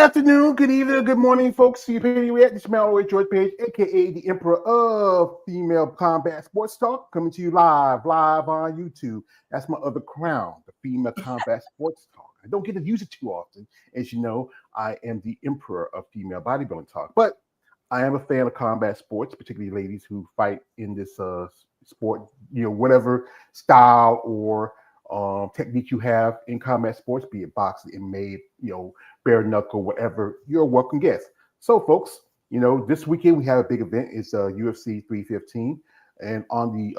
afternoon, good evening, or good morning, folks. See you here at this man always George Page, aka the Emperor of Female Combat Sports Talk, coming to you live on YouTube. That's my other crown, the Female Combat Sports Talk. I don't get to use it too often. As you know, I am the Emperor of Female Bodybuilding Talk, but I am a fan of combat sports, particularly ladies who fight in this sport, whatever style or technique you have in combat sports, be it boxing, MMA, bare knuckle, whatever, you're a welcome guest. So, folks, this weekend we have a big event. It's UFC 315, and on the,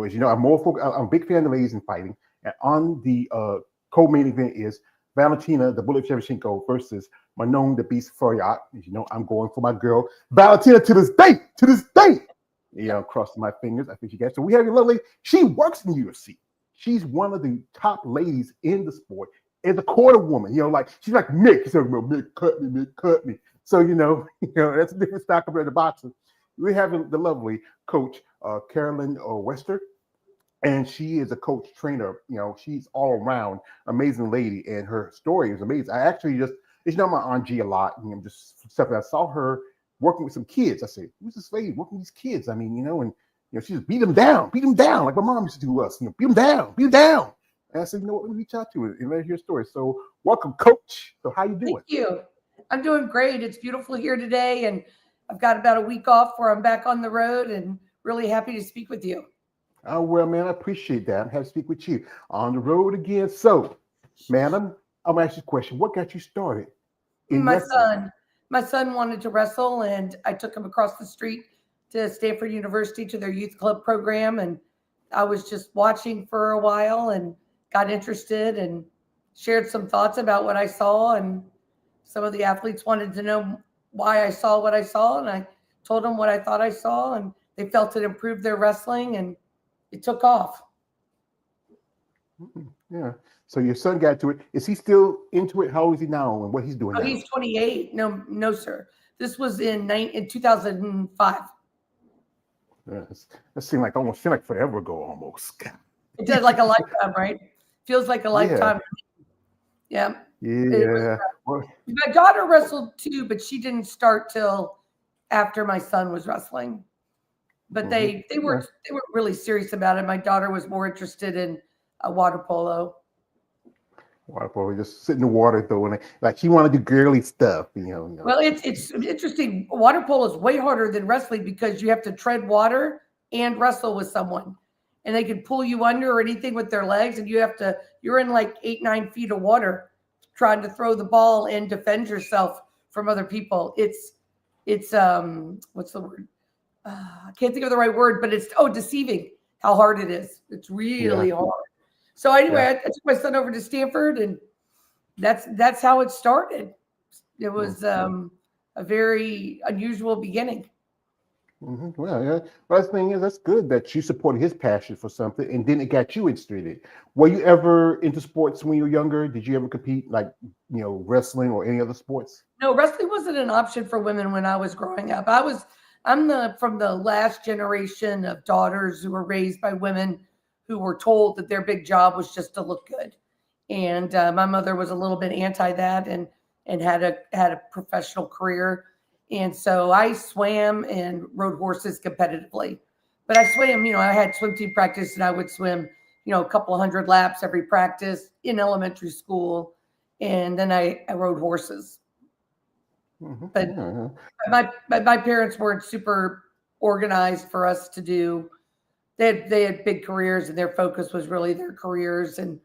as you know, I'm a big fan of ladies in fighting, and on the co-main event is Valentina, the Bullet Shevchenko versus Manon the Beast Fariat. As you know, I'm going for my girl Valentina to this day. Crossing my fingers. I think she gets. So we have a lovely. She works in the UFC. She's one of the top ladies in the sport as a quarter woman. She's like Mick. She's like, Mick, cut me. So that's a different style compared to boxing. We have the lovely coach Carolyn Wester, and she is a coach trainer. She's all around amazing lady, and her story is amazing. I actually my Aunt G a lot, and just stuff that I saw her working with some kids. I said, who's this lady working with these kids? I mean, and she just beat them down, like my mom used to do us. Beat them down. And I said, let me reach out to her and let her hear a story. So, welcome, Coach. So, how you doing? Thank you. I'm doing great. It's beautiful here today, and I've got about a week off where I'm back on the road, and really happy to speak with you. Oh well, man, I appreciate that. I'm happy to speak with you on the road again. So, man, I'm gonna ask you a question. What got you started? My son wanted to wrestle, and I took him across the street to Stanford University to their youth club program. And I was just watching for a while and got interested and shared some thoughts about what I saw. And some of the athletes wanted to know why I saw what I saw. And I told them what I thought I saw, and they felt it improved their wrestling, and it took off. Yeah. So your son got to it. Is he still into it? How old is he now and what he's doing now? He's 28. No, sir. This was in 2005. That seemed like forever ago almost. It does, like a lifetime, right? Feels like a lifetime. Yeah. Yeah. My daughter wrestled too, but she didn't start till after my son was wrestling. But they were really serious about it. My daughter was more interested in water polo. Water polo, just sit in the water throwing it. Like she wanted to do girly stuff, Well, it's interesting. Water polo is way harder than wrestling because you have to tread water and wrestle with someone, and they can pull you under or anything with their legs, and you're in like 8-9 feet of water trying to throw the ball and defend yourself from other people. It's what's the word? I can't think of the right word, but it's deceiving how hard it is. It's really hard. So anyway, I took my son over to Stanford, and that's how it started. It was a very unusual beginning. Well, yeah. Well, the thing is, that's good that you supported his passion for something, and then it got you interested. Were you ever into sports when you were younger? Did you ever compete, like wrestling or any other sports? No, wrestling wasn't an option for women when I was growing up. I'm from the last generation of daughters who were raised by women who were told that their big job was just to look good. And my mother was a little bit anti that and had a professional career. And so I swam and rode horses competitively. But I swam, I had swim team practice, and I would swim, a couple 100 laps every practice in elementary school. And then I rode horses. But my parents weren't super organized for us to do. They had big careers, and their focus was really their careers, and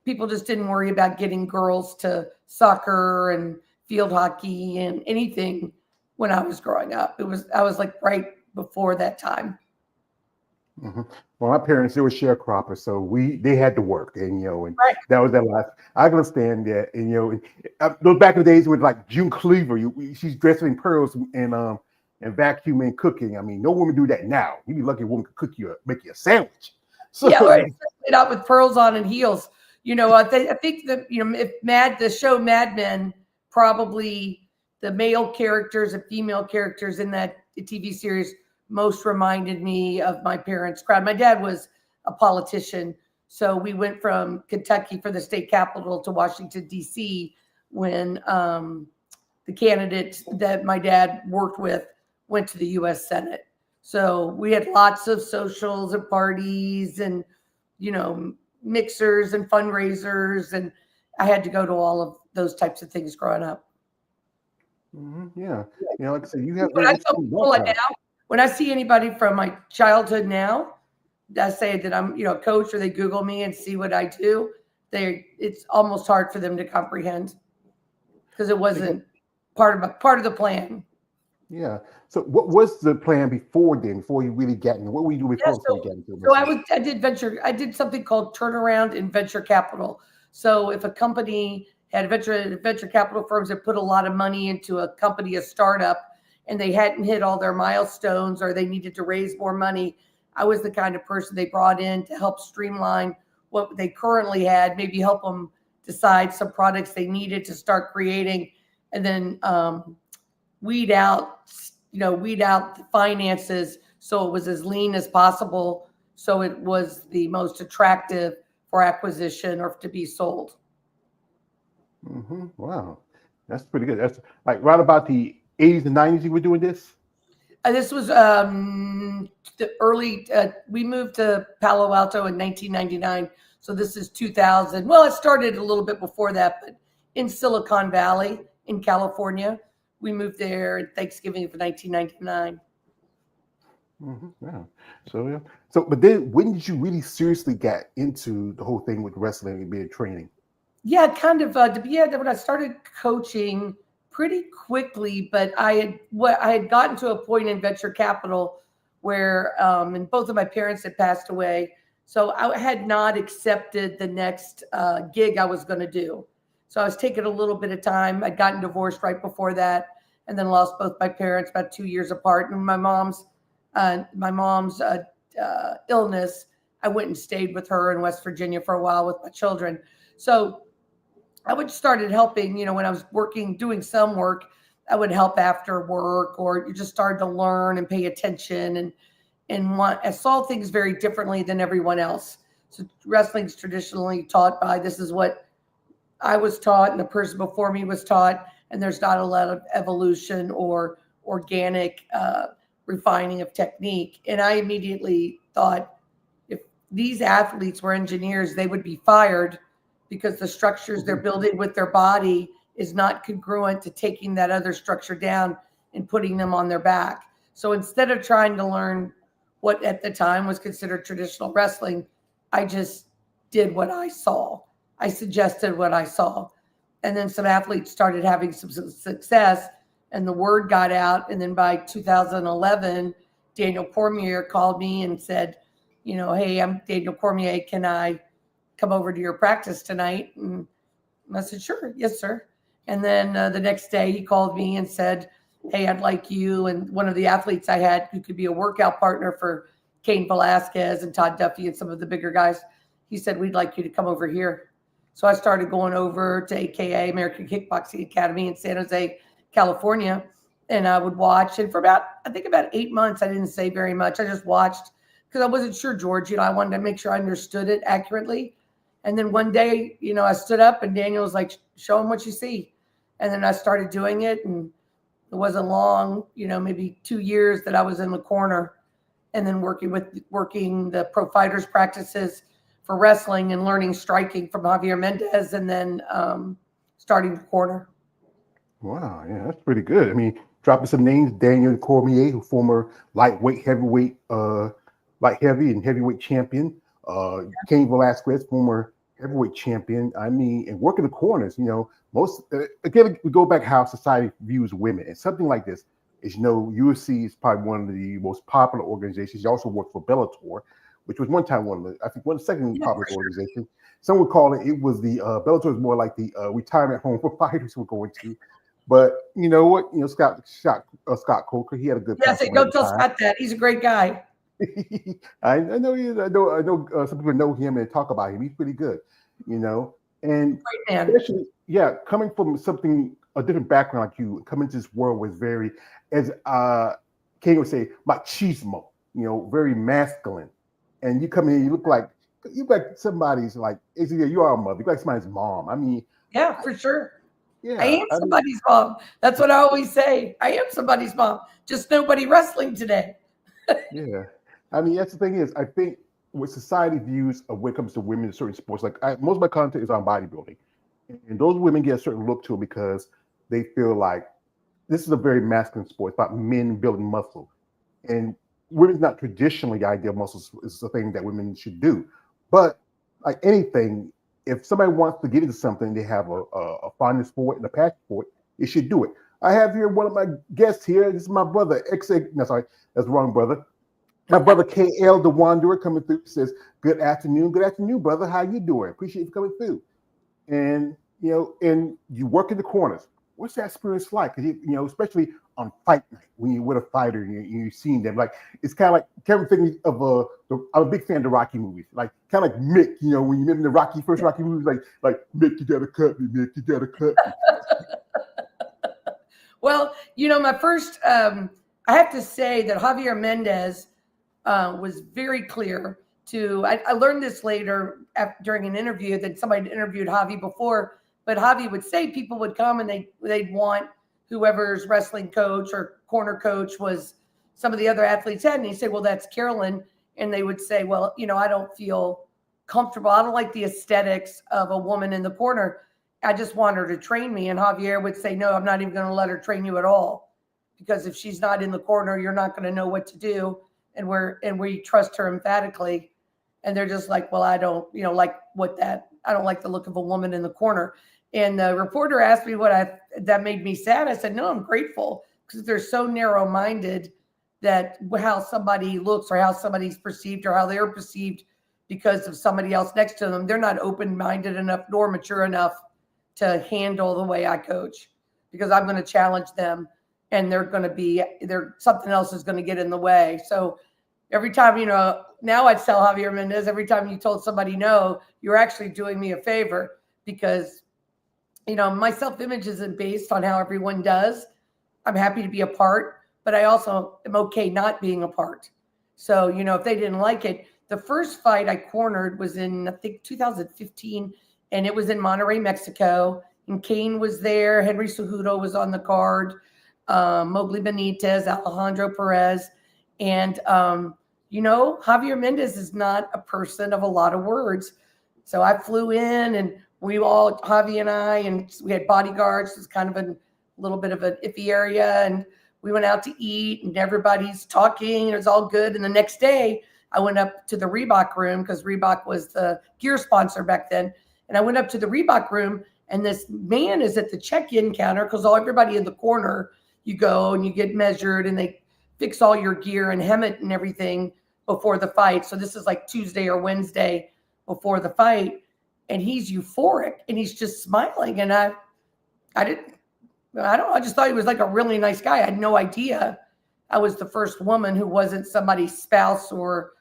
people just didn't worry about getting girls to soccer and field hockey and anything when I was growing up. I was like right before that time. Well, my parents, they were sharecroppers, so they had to work, and right. That was their life. I can understand that, and those back in the days with like June Cleaver, she's dressing in pearls and vacuuming, cooking. I mean, no woman do that now. You'd be lucky a woman could make you a sandwich. So right. Out with pearls on and heels. I think that if the show Mad Men, probably the male characters and female characters in that TV series most reminded me of my parents' crowd. My dad was a politician, so we went from Kentucky for the state capitol to Washington, D.C. when the candidates that my dad worked with went to the U.S. Senate. So we had lots of socials and parties and, mixers and fundraisers. And I had to go to all of those types of things growing up. Yeah. Like I said, you have When very I tell interesting people background. now, when I see anybody from my childhood now, I say that I'm, a coach, or they Google me and see what I do. It's almost hard for them to comprehend because it wasn't part of the plan. Yeah. So what was the plan before then, before you really got into what were you doing before you got into it? I did something called turnaround in venture capital. So if a company had venture capital firms that put a lot of money into a company, a startup, and they hadn't hit all their milestones or they needed to raise more money, I was the kind of person they brought in to help streamline what they currently had, maybe help them decide some products they needed to start creating, and then weed out the finances so it was as lean as possible, so it was the most attractive for acquisition or to be sold. Wow, that's pretty good. That's like right about the 80s and 90s you were doing this? This was the early, we moved to Palo Alto in 1999. So this is 2000. Well, it started a little bit before that, but in Silicon Valley in California. We moved there at Thanksgiving for 1999. Yeah. But then when did you really seriously get into the whole thing with wrestling and being training? Yeah, kind of. When I started coaching pretty quickly, but I had gotten to a point in venture capital where, and both of my parents had passed away, so I had not accepted the next gig I was going to do. So I was taking a little bit of time. I'd gotten divorced right before that, and then lost both my parents about 2 years apart. And my mom's illness, I went and stayed with her in West Virginia for a while with my children. So I would started helping, when I was doing some work, I would help after work, or you just started to learn and pay attention I saw things very differently than everyone else. So wrestling's traditionally taught by, this is what I was taught and the person before me was taught, and there's not a lot of evolution or organic refining of technique. And I immediately thought, if these athletes were engineers, they would be fired, because the structures they're building with their body is not congruent to taking that other structure down and putting them on their back. So instead of trying to learn what at the time was considered traditional wrestling, I just did what I saw. I suggested what I saw. And then some athletes started having some success, and the word got out. And then by 2011, Daniel Cormier called me and said, hey, I'm Daniel Cormier. Can I come over to your practice tonight? And I said, sure. Yes, sir. And then the next day he called me and said, hey, I'd like you and one of the athletes I had who could be a workout partner for Cain Velasquez and Todd Duffy and some of the bigger guys. He said, we'd like you to come over here. So I started going over to AKA, American Kickboxing Academy in San Jose, California. And I would watch. And for about 8 months, I didn't say very much. I just watched because I wasn't sure, George. I wanted to make sure I understood it accurately. And then one day, I stood up and Daniel was like, show him what you see. And then I started doing it. And it wasn't long, maybe 2 years that I was in the corner, and then working the pro fighters practices for wrestling and learning striking from Javier Mendez, and then starting the corner. Wow, yeah, that's pretty good. I mean, dropping some names: Daniel Cormier, who former lightweight, heavyweight, light heavy and heavyweight champion. Cain Velasquez, former heavyweight champion. I mean, and working the corners. Most again, we go back how society views women, and something like this is, UFC is probably one of the most popular organizations. You also work for Bellator, which was one time one of the second popular organization. Some would call it was the Bellator is more like the retirement home for fighters we're going to. But you know what? Scott Coker, he had a good. Yes, don't tell Scott that. He's a great guy. I know he is. I know some people know him and talk about him. He's pretty good, and especially, coming from a different background like you, coming to this world was very, as King would say, machismo, very masculine. And you come in, you look like somebody's like, you are a mother, you look like somebody's mom. I mean, yeah, for sure. I Yeah, am somebody's mom. That's what I always say. I am somebody's mom. Just nobody wrestling today. yeah. I mean, that's the thing is, I think what society views of when it comes to women in certain sports, like most of my content is on bodybuilding, and those women get a certain look to them because they feel like this is a very masculine sport. It's about men building muscle, and women's not traditionally the idea of muscles is the thing that women should do. But like anything, if somebody wants to get into something, they have a fondness for it and a passion for it, they should do it. I have here one of my guests here. This is my brother, no, sorry, that's the wrong brother. My brother KL the Wanderer coming through says, Good afternoon, brother. How you doing? Appreciate you coming through. And and you work in the corners. What's that experience like? Because especially on fight night when you're with a fighter and you're seeing them, like it's kind of like Kevin thinking of I'm a big fan of the Rocky movies, like kind of like Mick. When you remember the first Rocky movies, like Mick, you gotta cut me, Mick, you gotta cut me. Well, my first, I have to say that Javier Mendez was very clear to, I learned this later during an interview that somebody interviewed Javi before, but Javi would say people would come and they'd want whoever's wrestling coach or corner coach was some of the other athletes had. And he'd say, well, that's Carolyn. And they would say, well, I don't feel comfortable. I don't like the aesthetics of a woman in the corner. I just want her to train me. And Javier would say, no, I'm not even going to let her train you at all. Because if she's not in the corner, you're not going to know what to do. And we trust her emphatically. And they're just like, well, I don't, like I don't like the look of a woman in the corner. And the reporter asked me that made me sad. I said, no, I'm grateful because they're so narrow-minded that how somebody looks or how somebody's perceived or how they're perceived because of somebody else next to them. They're not open-minded enough nor mature enough to handle the way I coach because I'm going to challenge them and something else is going to get in the way. So every time, now I'd tell Javier Mendez, every time you told somebody no, you're actually doing me a favor because, my self-image isn't based on how everyone does. I'm happy to be a part, but I also am okay not being a part. So, if they didn't like it, the first fight I cornered was in, I think, 2015, and it was in Monterrey, Mexico. And Kane was there. Henry Cejudo was on the card. Mowgli Benitez, Alejandro Perez. And, Javier Mendez is not a person of a lot of words. So I flew in and Javi and I, and we had bodyguards. It was kind of a little bit of an iffy area. And we went out to eat and everybody's talking. And it was all good. And the next day I went up to the Reebok room because Reebok was the gear sponsor back then. And I went up to the Reebok room and this man is at the check-in counter because everybody in the corner, you go and you get measured and they fix all your gear and hem it and everything before the fight. So this is like Tuesday or Wednesday before the fight. And he's euphoric and he's just smiling. And I just thought he was like a really nice guy. I had no idea I was the first woman who wasn't somebody's spouse or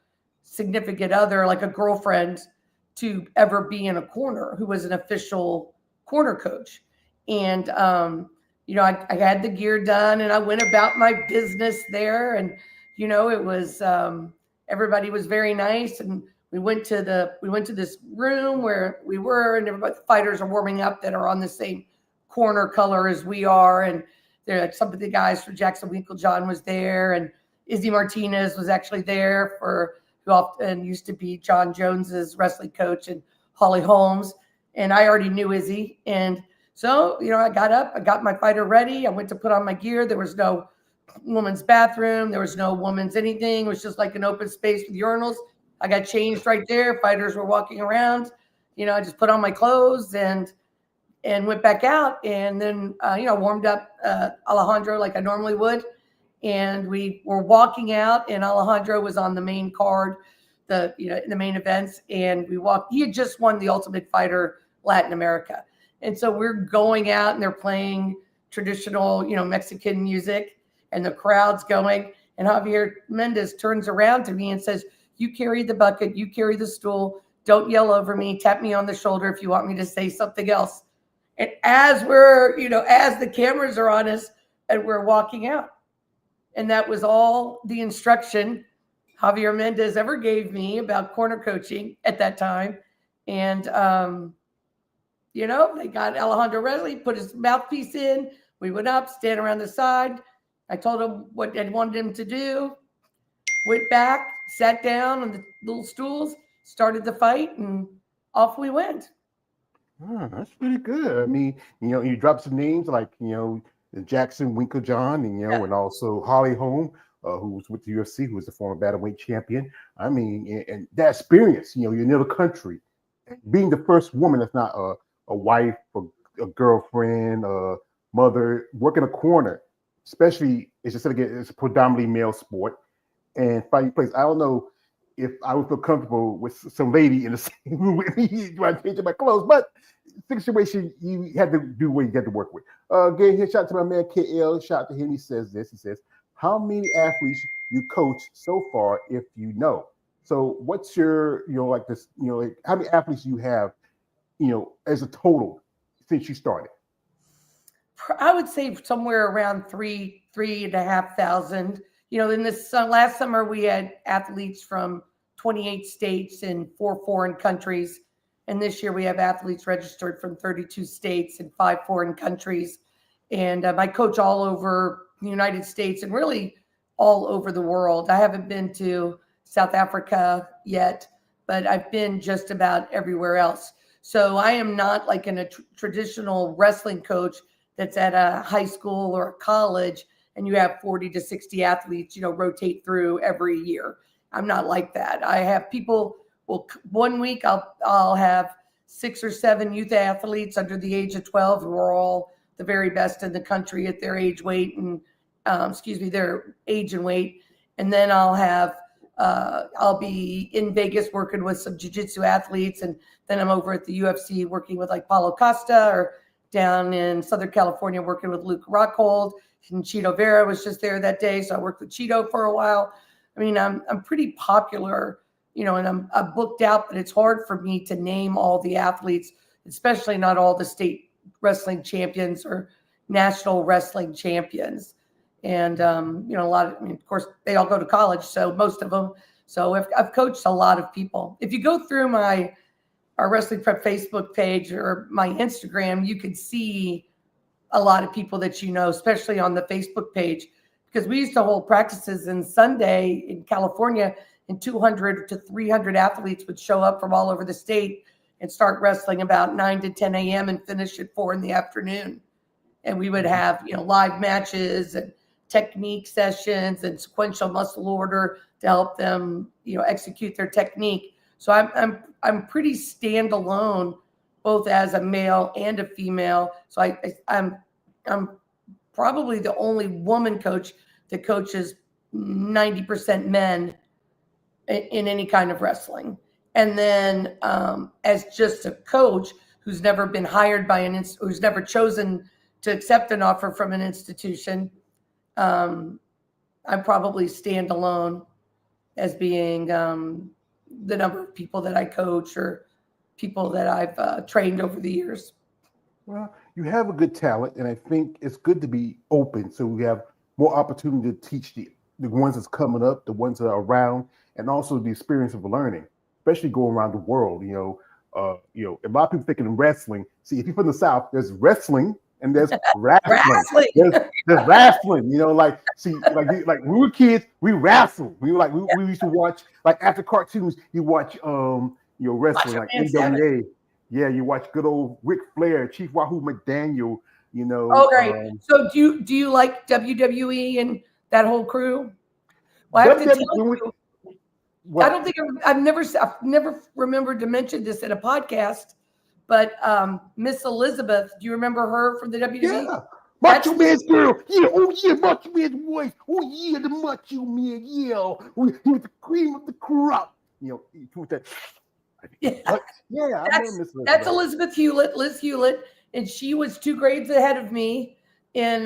significant other, like a girlfriend, to ever be in a corner who was an official corner coach. And, I had the gear done and I went about my business there. And, it was, everybody was very nice. And we went to this room where we were, and everybody, the fighters are warming up that are on the same corner color as we are. And there, some of the guys from Jackson Winklejohn was there, and Izzy Martinez was actually there who often used to be John Jones's wrestling coach, and Holly Holmes. And I already knew Izzy. And so, I got up, I got my fighter ready. I went to put on my gear. There was no woman's bathroom. There was no woman's anything. It was just like an open space with urinals. I got changed right there. Fighters were walking around. I just put on my clothes and went back out. And then, warmed up Alejandro like I normally would. And we were walking out, and Alejandro was on the main card, in the main events. And we walked. He had just won the Ultimate Fighter Latin America. And so we're going out, and they're playing traditional, Mexican music, and the crowd's going. And Javier Mendez turns around to me and says, you carry the bucket, you carry the stool. Don't yell over me. Tap me on the shoulder if you want me to say something else. And as as the cameras are on us and we're walking out. And that was all the instruction Javier Mendez ever gave me about corner coaching at that time. And They got Alejandro Resley, put his mouthpiece in. We went up, stand around the side. I told him what I wanted him to do. Went back, sat down on the little stools, started the fight, and off we went. That's pretty good. I mean, you drop some names like, Jackson Winklejohn and and also Holly Holm, who was with the UFC, who was the former bantamweight champion. I mean, and that experience, you're in another country, being the first woman that's not a wife, a girlfriend, a mother, working a corner, especially it's a predominantly male sport, and fighting place. I don't know if I would feel comfortable with some lady in the same room with me trying to change my clothes, but situation you had to do what you had to work with. Again, here, shout out to my man KL. Shout out to him. He says, how many athletes you coach so far, if you know? So what's your, how many athletes you have, as a total since you started? I would say somewhere around 3,500. In this last summer, we had athletes from 28 states and 4 foreign countries. And this year we have athletes registered from 32 states and 5 foreign countries. And I coach all over the United States and really all over the world. I haven't been to South Africa yet, but I've been just about everywhere else. So I am not like in a traditional wrestling coach that's at a high school or a college and you have 40 to 60 athletes, rotate through every year. I'm not like that. I have people, well, 1 week I'll have 6 or 7 youth athletes under the age of 12 who are all the very best in the country at their age, weight, and their age and weight. And then I'll be in Vegas working with some jiu-jitsu athletes. And then I'm over at the UFC working with like Paulo Costa, or down in Southern California working with Luke Rockhold. And Cheeto Vera was just there that day. So I worked with Cheeto for a while. I mean, I'm pretty popular, and I'm booked out, but it's hard for me to name all the athletes, especially not all the state wrestling champions or national wrestling champions. And, a lot of, of course, they all go to college, so most of them. So I've coached a lot of people. If you go through our Wrestling Prep Facebook page or my Instagram, you can see a lot of people that especially on the Facebook page, because we used to hold practices in Sunday in California, and 200 to 300 athletes would show up from all over the state and start wrestling about 9 to 10 a.m. and finish at 4 in the afternoon. And we would have, live matches and technique sessions and sequential muscle order to help them, execute their technique. So I'm pretty standalone, both as a male and a female. So I'm probably the only woman coach that coaches 90% men in any kind of wrestling. And then as just a coach who's never been hired by who's never chosen to accept an offer from an institution, I probably stand alone as being the number of people that I coach or people that I've trained over the years. Well, you have a good talent, and I think it's good to be open so we have more opportunity to teach the ones that's coming up, the ones that are around, and also the experience of learning, especially going around the world. A lot of people thinking wrestling. See, if you're from the South, there's wrestling and there's wrestling. There's wrestling. Like when we were kids, we wrestled. We used to watch, like, after cartoons, you watch wrestling, like NWA. Yeah, you watch good old Ric Flair, Chief Wahoo McDaniel. Oh, great. So do you like WWE and that whole crew? Well, I have to tell you, I don't think I've never remembered to mention this in a podcast, but Miss Elizabeth, do you remember her from the WWE? Yeah, Macho Man's girl. Yeah, oh yeah, Macho Man's wife. Oh yeah, the Macho Man. Yeah, he was the cream of the crop. With that. Yeah, that's Elizabeth Hewlett, Liz Hewlett, and she was 2 grades ahead of me in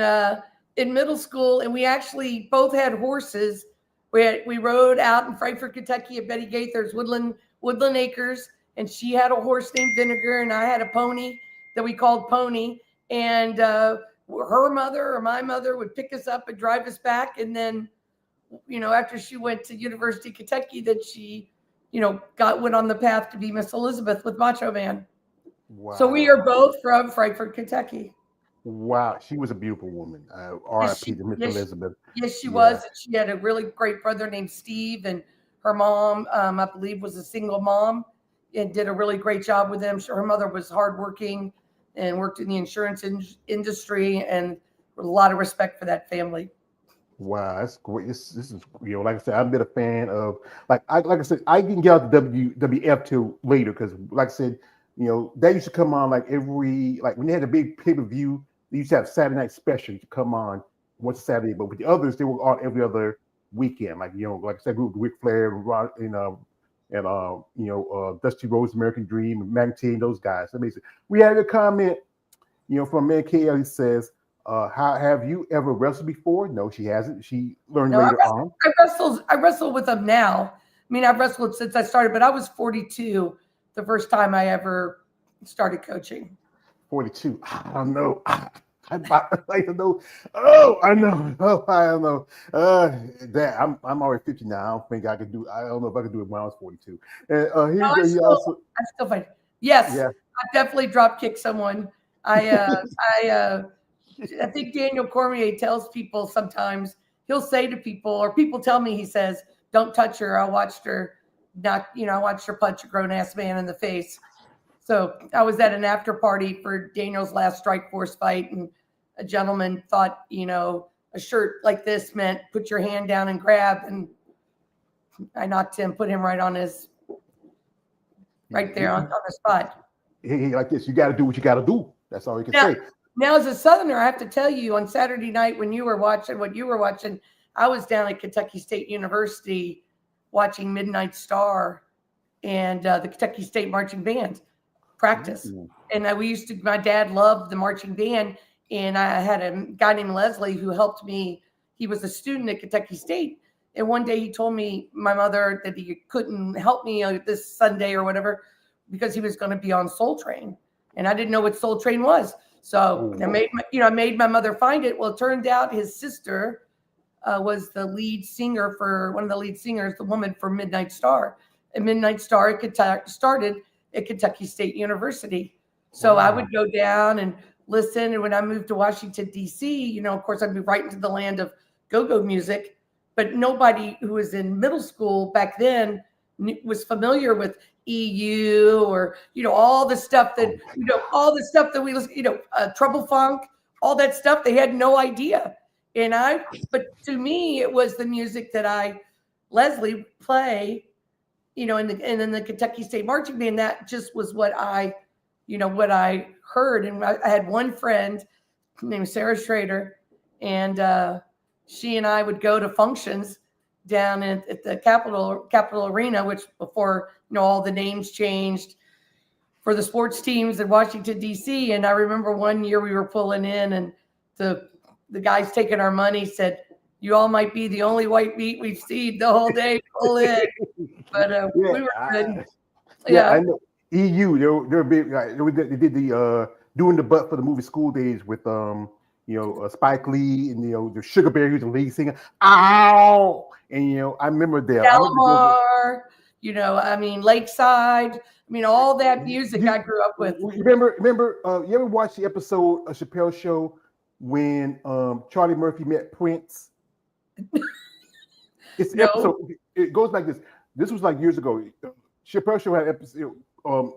middle school, and we actually both had horses. We rode out in Frankfort, Kentucky at Betty Gaither's Woodland Acres, and she had a horse named Vinegar, and I had a pony that we called Pony, and her mother or my mother would pick us up and drive us back, and then, after she went to University of Kentucky, that she went on the path to be Miss Elizabeth with Macho Man. So we Wow. are both from Frankfort, Kentucky. Wow. She was a beautiful woman. Yes, R.I.P. she to Miss yes, Elizabeth. yes, she was. Yeah. And she had a really great brother named Steve, and her mom, I believe, was a single mom and did a really great job with them. Her mother was hardworking and worked in the insurance industry, and with a lot of respect for that family. Wow, that's great. This is like I said, I've been a fan of like I said, I didn't get out the WWF till later because like I said, that used to come on like every like when they had a big pay-per-view, they used to have Saturday night special to come on once Saturday, but with the others they were on every other weekend. Like like I said, with Ric Flair and Dusty Rhodes, American Dream, and Magnetin, those guys. Amazing. We had a comment from Man Kelly says, how have you ever wrestled before? No, she hasn't. She learned No, later on. I wrestle with them now. I mean, I've wrestled since I started, but I was 42 the first time I ever started coaching. 42. I don't know. I don't know. Oh, I know. Oh, I don't know. That I'm already 50 now. I don't think I could do. I don't know if I could do it when I was 42. And here No, you go. He also, I still fight. Yes, yeah. I definitely drop kick someone. I I I think Daniel Cormier tells people sometimes he'll say to people, or people tell me he says, "Don't touch her." I watched her I watched her punch a grown ass man in the face. So I was at an after party for Daniel's last Strike Force fight, and a gentleman thought, a shirt like this meant put your hand down and grab, and I knocked him, put him right on his right there on the spot. Like this. You got to do what you got to do. That's all you can Now, say. now as a Southerner, I have to tell you, on Saturday night when you were watching what you were watching, I was down at Kentucky State University watching Midnight Star and the Kentucky State Marching Band practice. Ooh. And my dad loved the marching band. And I had a guy named Leslie who helped me. He was a student at Kentucky State. And one day he told me, my mother, that he couldn't help me this Sunday or whatever because he was going to be on Soul Train. And I didn't know what Soul Train was. So Ooh. I made my mother find it. Well, it turned out his sister was the lead singer for one of the lead singers, the woman from Midnight Star. And Midnight Star started at Kentucky State University. So Wow. I would go down and listen. And when I moved to Washington, D.C., of course, I'd be right into the land of go-go music. But nobody who was in middle school back then was familiar with EU or, all the stuff that, all the stuff that we listen, Trouble Funk, all that stuff. They had no idea. But to me, it was the music that Leslie play, and in the Kentucky State Marching Band. That just was what I heard. And I had one friend named Sarah Schrader, and she and I would go to functions down at the Capitol Arena, which before all the names changed for the sports teams in Washington D.C. And I remember one year we were pulling in, and the guys taking our money said, "You all might be the only white meat we've seen the whole day. Pull in." But we were good. Yeah, I know. EU, they're big. They did the doing the butt for the movie School Days with Spike Lee and the Sugar Bear, who's the lead singer. Ow! And I remember that. Calamar, Lakeside. All that music I grew up with. Remember, you ever watch the episode of Chappelle's Show when Charlie Murphy met Prince? It's the episode. It goes like this. This was like years ago. Chappelle's Show had an episode.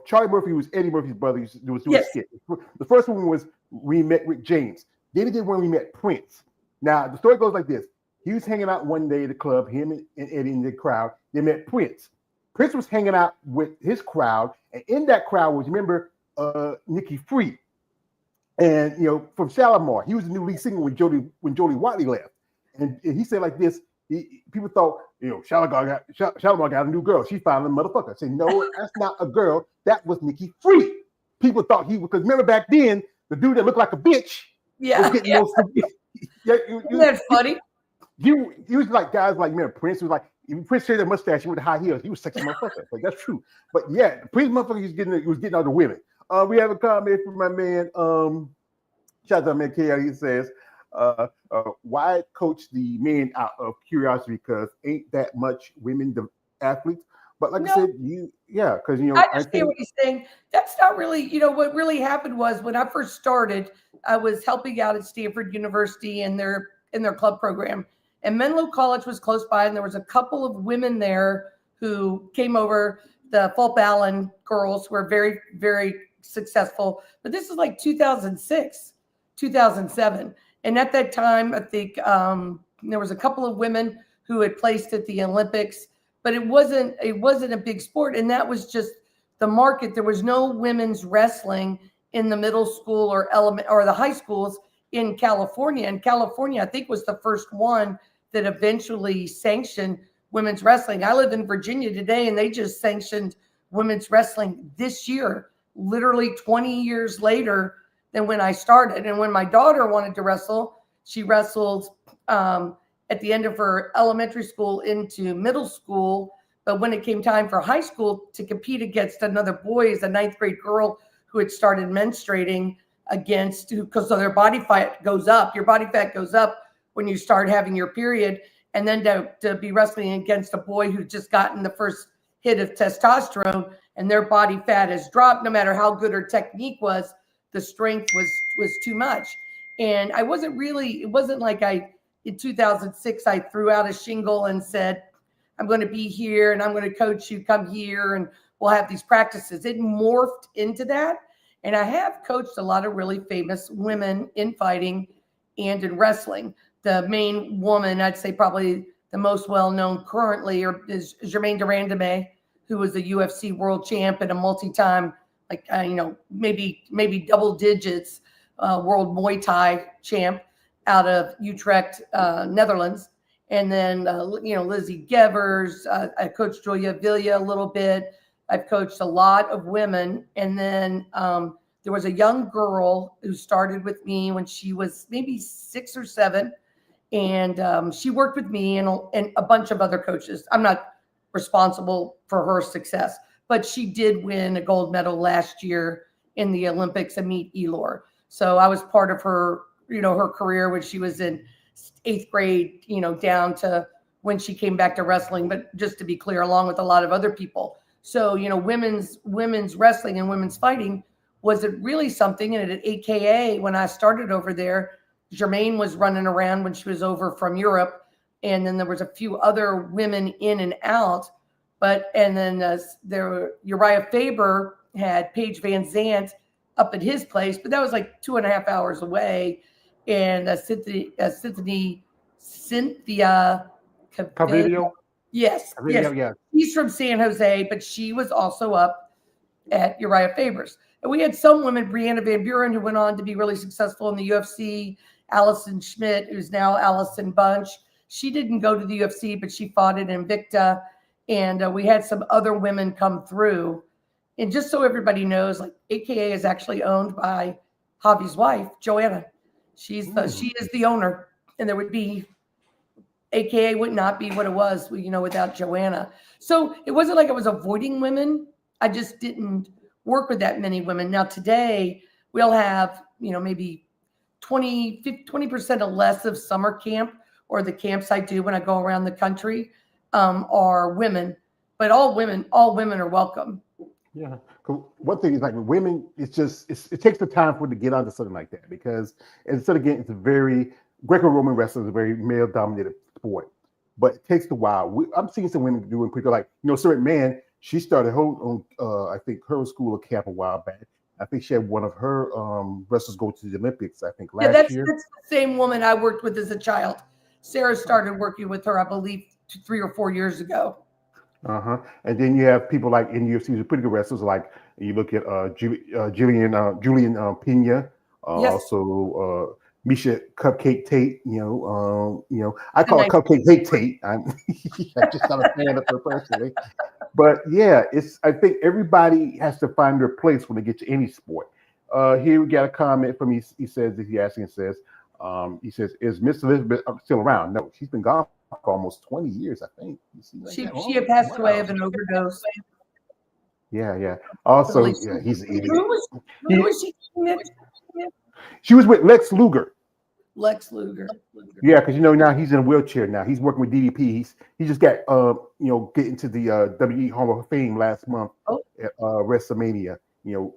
Charlie Murphy was Eddie Murphy's brother. He was doing a skit. The first one was we met Rick James. Then he did when we met Prince. Now the story goes like this: he was hanging out one day at the club, him and Eddie in the crowd. They met Prince. Prince was hanging out with his crowd, and in that crowd was, remember, Nikki Free, and from Shalimar. He was the new lead singer when Jody Watley left, and he said like this. People thought, Shalimar got a new girl. She found a motherfucker. I said, no, that's not a girl. That was Nikki Free. People thought because remember back then, the dude that looked like a bitch was getting those. Isn't that funny? He was like guys like Prince was like, Prince had a mustache with the high heels. He was a sexy motherfucker. Like, that's true. But yeah, Prince motherfucker he was getting other women. We have a comment from my man. Shout out to man K. He says, why coach the men out of curiosity? Because ain't that much women the athletes? But like I No, said, because I I understand think what he's saying. That's not really, what really happened was when I first started, I was helping out at Stanford University in their club program. And Menlo College was close by, and there was a couple of women there who came over. The Fulp Allen girls were very, very successful. But this is like 2006, 2007. And at that time, I think there was a couple of women who had placed at the Olympics, but it wasn't a big sport, and that was just the market. There was no women's wrestling in the middle school or element or the high schools in California. And California, I think, was the first one that eventually sanctioned women's wrestling. I live in Virginia today, and they just sanctioned women's wrestling this year, literally 20 years later than when I started. And when my daughter wanted to wrestle, she wrestled at the end of her elementary school into middle school. But when it came time for high school to compete against another boy, as a ninth grade girl who had started menstruating because their body fat goes up. Your body fat goes up when you start having your period. And then to be wrestling against a boy who just gotten the first hit of testosterone and their body fat has dropped, no matter how good her technique was, the strength was too much. And it wasn't like in 2006, I threw out a shingle and said, I'm going to be here and I'm going to coach you, come here and we'll have these practices. It morphed into that. And I have coached a lot of really famous women in fighting and in wrestling. The main woman, I'd say probably the most well-known currently is Germaine Durandame, who was a UFC world champ and a multi-time, maybe double digits world Muay Thai champ out of Utrecht, Netherlands. And then, Lizzie Gevers. I coached Julia Villa a little bit. I've coached a lot of women. And then there was a young girl who started with me when she was maybe 6 or 7. And she worked with me and a bunch of other coaches. I'm not responsible for her success, but she did win a gold medal last year in the Olympics, Amit Elor. So I was part of her, her career when she was in 8th grade, down to when she came back to wrestling. But just to be clear, along with a lot of other people. So, women's wrestling and women's fighting was it really something. And at AKA, when I started over there, Germaine was running around when she was over from Europe. And then there was a few other women in and out. And then Uriah Faber had Paige Van Zandt up at his place, but that was like 2.5 hours away. And Cynthia Cavidio. Yes. She's from San Jose, but she was also up at Uriah Faber's. And we had some women, Brianna Van Buren, who went on to be really successful in the UFC, Allison Schmidt, who's now Allison Bunch. She didn't go to the UFC, but she fought at Invicta. And we had some other women come through. And just so everybody knows, like AKA is actually owned by Javi's wife, Joanna. She is the owner. And there would be, AKA would not be what it was, without Joanna. So it wasn't like I was avoiding women. I just didn't work with that many women. Now today we'll have, maybe 20% or less of summer camp, or the camps I do when I go around the country are women, but all women are welcome. Yeah. One thing is like with women, it takes the time for it to get onto something like that, because instead of getting, it's a very Greco-Roman wrestling is a very male-dominated sport, but it takes a while. I'm seeing some women doing quicker, like certain man. She started her own, I think, her school of camp a while back. I think she had one of her wrestlers go to the Olympics, I think, last year. That's the same woman I worked with as a child. Sarah started working with her, I believe, 3 or 4 years ago. And then you have people like in UFC who's pretty good wrestlers, like you look at Julian Pena, also Misha Cupcake Tate. I call it Cupcake Tate. I'm just not a fan of her personally. But yeah, I think everybody has to find their place when they get to any sport. Here we got a comment from he says, is Miss Elizabeth still around? No, she's been gone for almost 20 years, I think. She had passed away of an overdose. Yeah. Also, he's an idiot. Who was she? She was with Lex Luger. Lex Luger. Yeah, because now he's in a wheelchair now. He's working with DDP. He just got get into the WWE Hall of Fame last month Oh, at WrestleMania.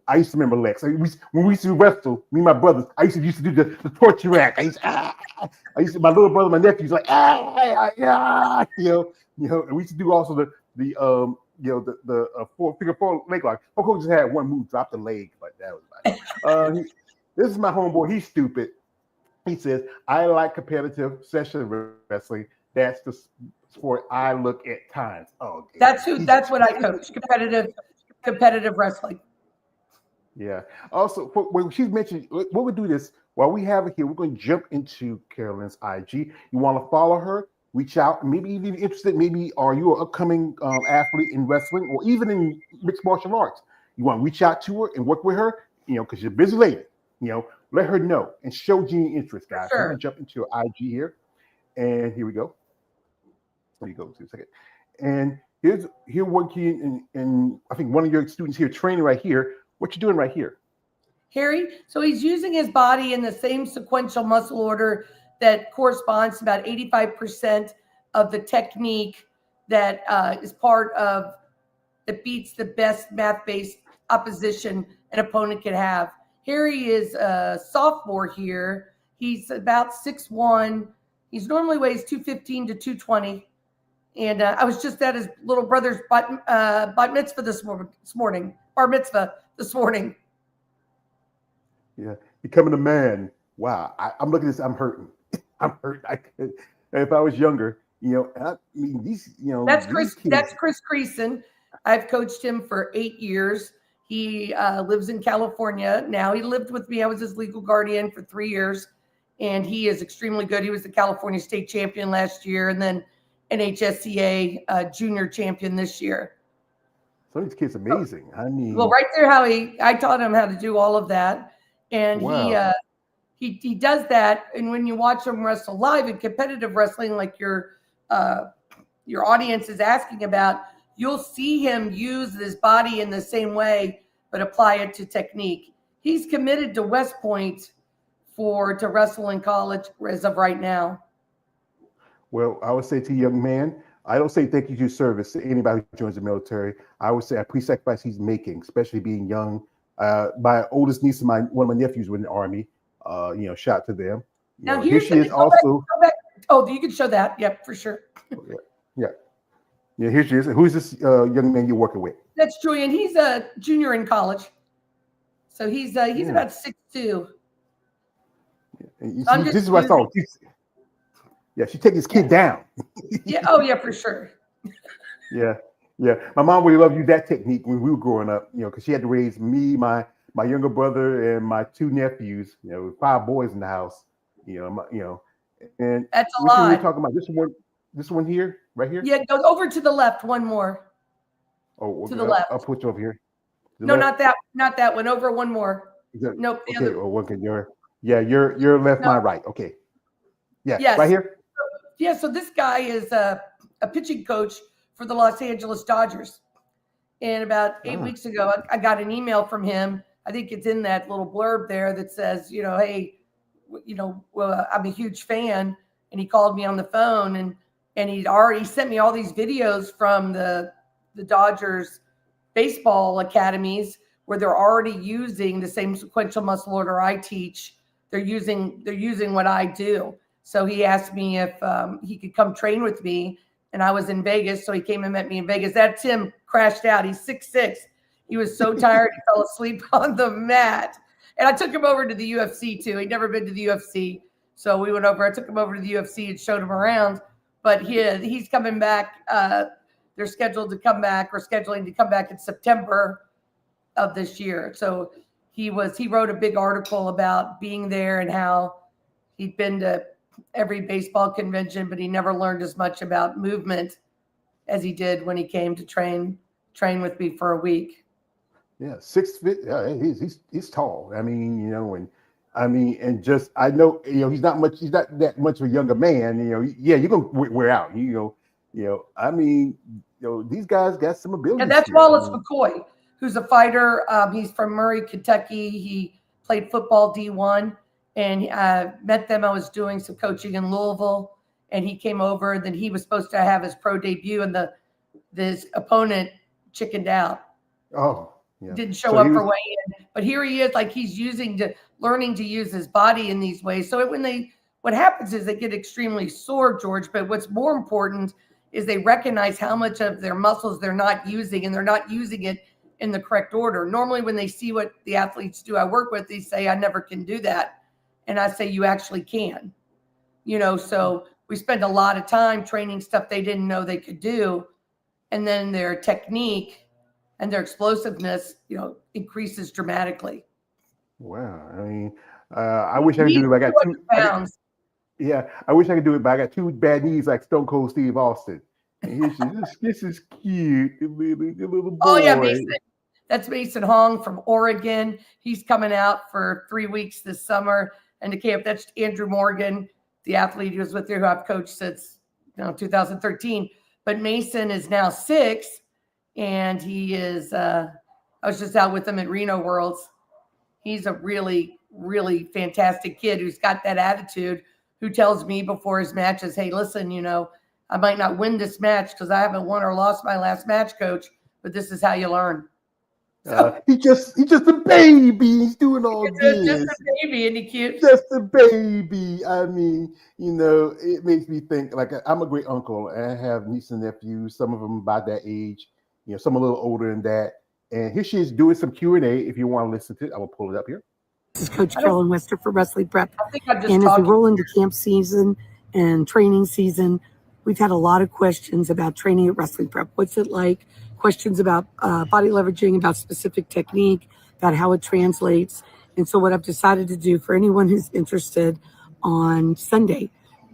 I used to remember Lex. When we used to wrestle, me and my brothers, I used to do the torture act. My little brother, my nephew's like yeah, and we used to do also the figure four leg lock. Hulk Hogan just had one move, drop the leg, but that was about it. This is my homeboy. He's stupid. He says, I like competitive session wrestling. That's the sport I look at times. Oh, okay. That's what I coach. Competitive wrestling. Yeah. Also, when she's mentioned, what we do this while we have it here, we're going to jump into Carolyn's IG. You want to follow her, reach out, maybe even interested, maybe are you an upcoming athlete in wrestling or even in mixed martial arts? You want to reach out to her and work with her, because you're a busy lady, let her know and show genuine interest, guys. Sure. I'm going to jump into her IG here. And here we go. There you go. 2 seconds. And here one key, and I think one of your students here training right here. What you doing right here? Harry, so he's using his body in the same sequential muscle order that corresponds to about 85% of the technique that is part of that beats the best math-based opposition an opponent can have. Harry is a sophomore here. He's about 6'1". He's normally weighs 215 to 220. And I was just at his little brother's bat mitzvah this morning, bar mitzvah this morning. Yeah, becoming a man. Wow, I'm looking at this. I'm hurting. I'm hurting. If I was younger, I mean these, That's Chris. That's Chris Creason. I've coached him for 8 years. He lives in California now. He lived with me. I was his legal guardian for 3 years, and he is extremely good. He was the California state champion last year, and then NHSCA junior champion this year. Some of these kids are amazing. I mean, well, right there, I taught him how to do all of that, and wow. he does that. And when you watch him wrestle live in competitive wrestling, like your audience is asking about, you'll see him use his body in the same way, but apply it to technique. He's committed to West Point to wrestle in college as of right now. Well, I would say to young man, I don't say thank you to your service to anybody who joins the military. I would say I appreciate the sacrifice he's making, especially being young. My oldest niece and one of my nephews were in the Army. Shout out to them. Now here she is also. Go back. Oh, you can show that. Yep, for sure. Yeah, here she is. Who's this young man you're working with? That's Julian. He's a junior in college. So he's about 6'2". This is what I saw. Yeah, she taking his kid down. Yeah. Oh, yeah, for sure. Yeah. My mom really loved that technique when we were growing up, because she had to raise me, my younger brother, and my 2 nephews. 5 boys in the house. And that's a lot. We're talking about this one here, right here. Yeah, go over to the left. One more. Oh, to the left. I'll put you over here. No, not that one. Over one more. Nope. Okay. Well, one can your left, my right. Okay. Yeah. Yes. Right here. Yeah. So this guy is a pitching coach for the Los Angeles Dodgers. And about 8 weeks ago, I got an email from him. I think it's in that little blurb there that says, hey, I'm a huge fan. And he called me on the phone and he'd already sent me all these videos from the Dodgers baseball academies where they're already using the same sequential muscle order I teach. They're using what I do. So he asked me if he could come train with me. And I was in Vegas, so he came and met me in Vegas. That Tim crashed out. He's 6'6". He was so tired, he fell asleep on the mat. And I took him over to the UFC, too. He'd never been to the UFC. So we went over. I took him over to the UFC and showed him around. But he's coming back. They're scheduled to come back or scheduling to come back in September of this year. So he wrote a big article about being there and how he'd been to every baseball convention, but he never learned as much about movement as he did when he came to train with me for a week. Yeah, 6 feet. Yeah, he's tall. I mean, and just I know, he's not that much of a younger man. You're gonna wear out. I mean, these guys got some ability. And that's Wallace McCoy, who's a fighter. He's from Murray, Kentucky. He played football D1. and met them. I was doing some coaching in Louisville, and he came over. Then he was supposed to have his pro debut, and this opponent chickened out. Oh, yeah. Didn't show up for weigh-in. But here he is, like he's learning to use his body in these ways. So what happens is they get extremely sore, George. But what's more important is they recognize how much of their muscles they're not using, and they're not using it in the correct order. Normally, when they see what the athletes do I work with, they say, I never can do that. And I say, you actually can. So we spend a lot of time training stuff they didn't know they could do. And then their technique and their explosiveness, increases dramatically. Wow. I mean, I wish I could do it. I got 2 pounds. Yeah, I wish I could do it, but I got 2 bad knees like Stone Cold Steve Austin. And this is cute, the little boy. Oh yeah, Mason. That's Mason Hong from Oregon. He's coming out for 3 weeks this summer and to camp. That's Andrew Morgan, the athlete who was with you, who I've coached since 2013. But Mason is now 6, and he is. I was just out with him at Reno Worlds. He's a really, really fantastic kid who's got that attitude, who tells me before his matches, hey, listen, I might not win this match because I haven't won or lost my last match, coach, but this is how you learn. So, he's just a baby. He's doing all this. Just a baby, isn't he cute? Just a baby. I mean, it makes me think, like, I'm a great uncle, and I have nieces and nephews, some of them about that age, some a little older than that. And here she is doing some Q&A. If you want to listen to it, I will pull it up here. This is Coach Carolyn Wester for Wrestling Prep. And as we roll into camp season and training season, we've had a lot of questions about training at Wrestling Prep. What's it like? Questions about body leveraging, about specific technique, about how it translates. And so what I've decided to do for anyone who's interested, on Sunday,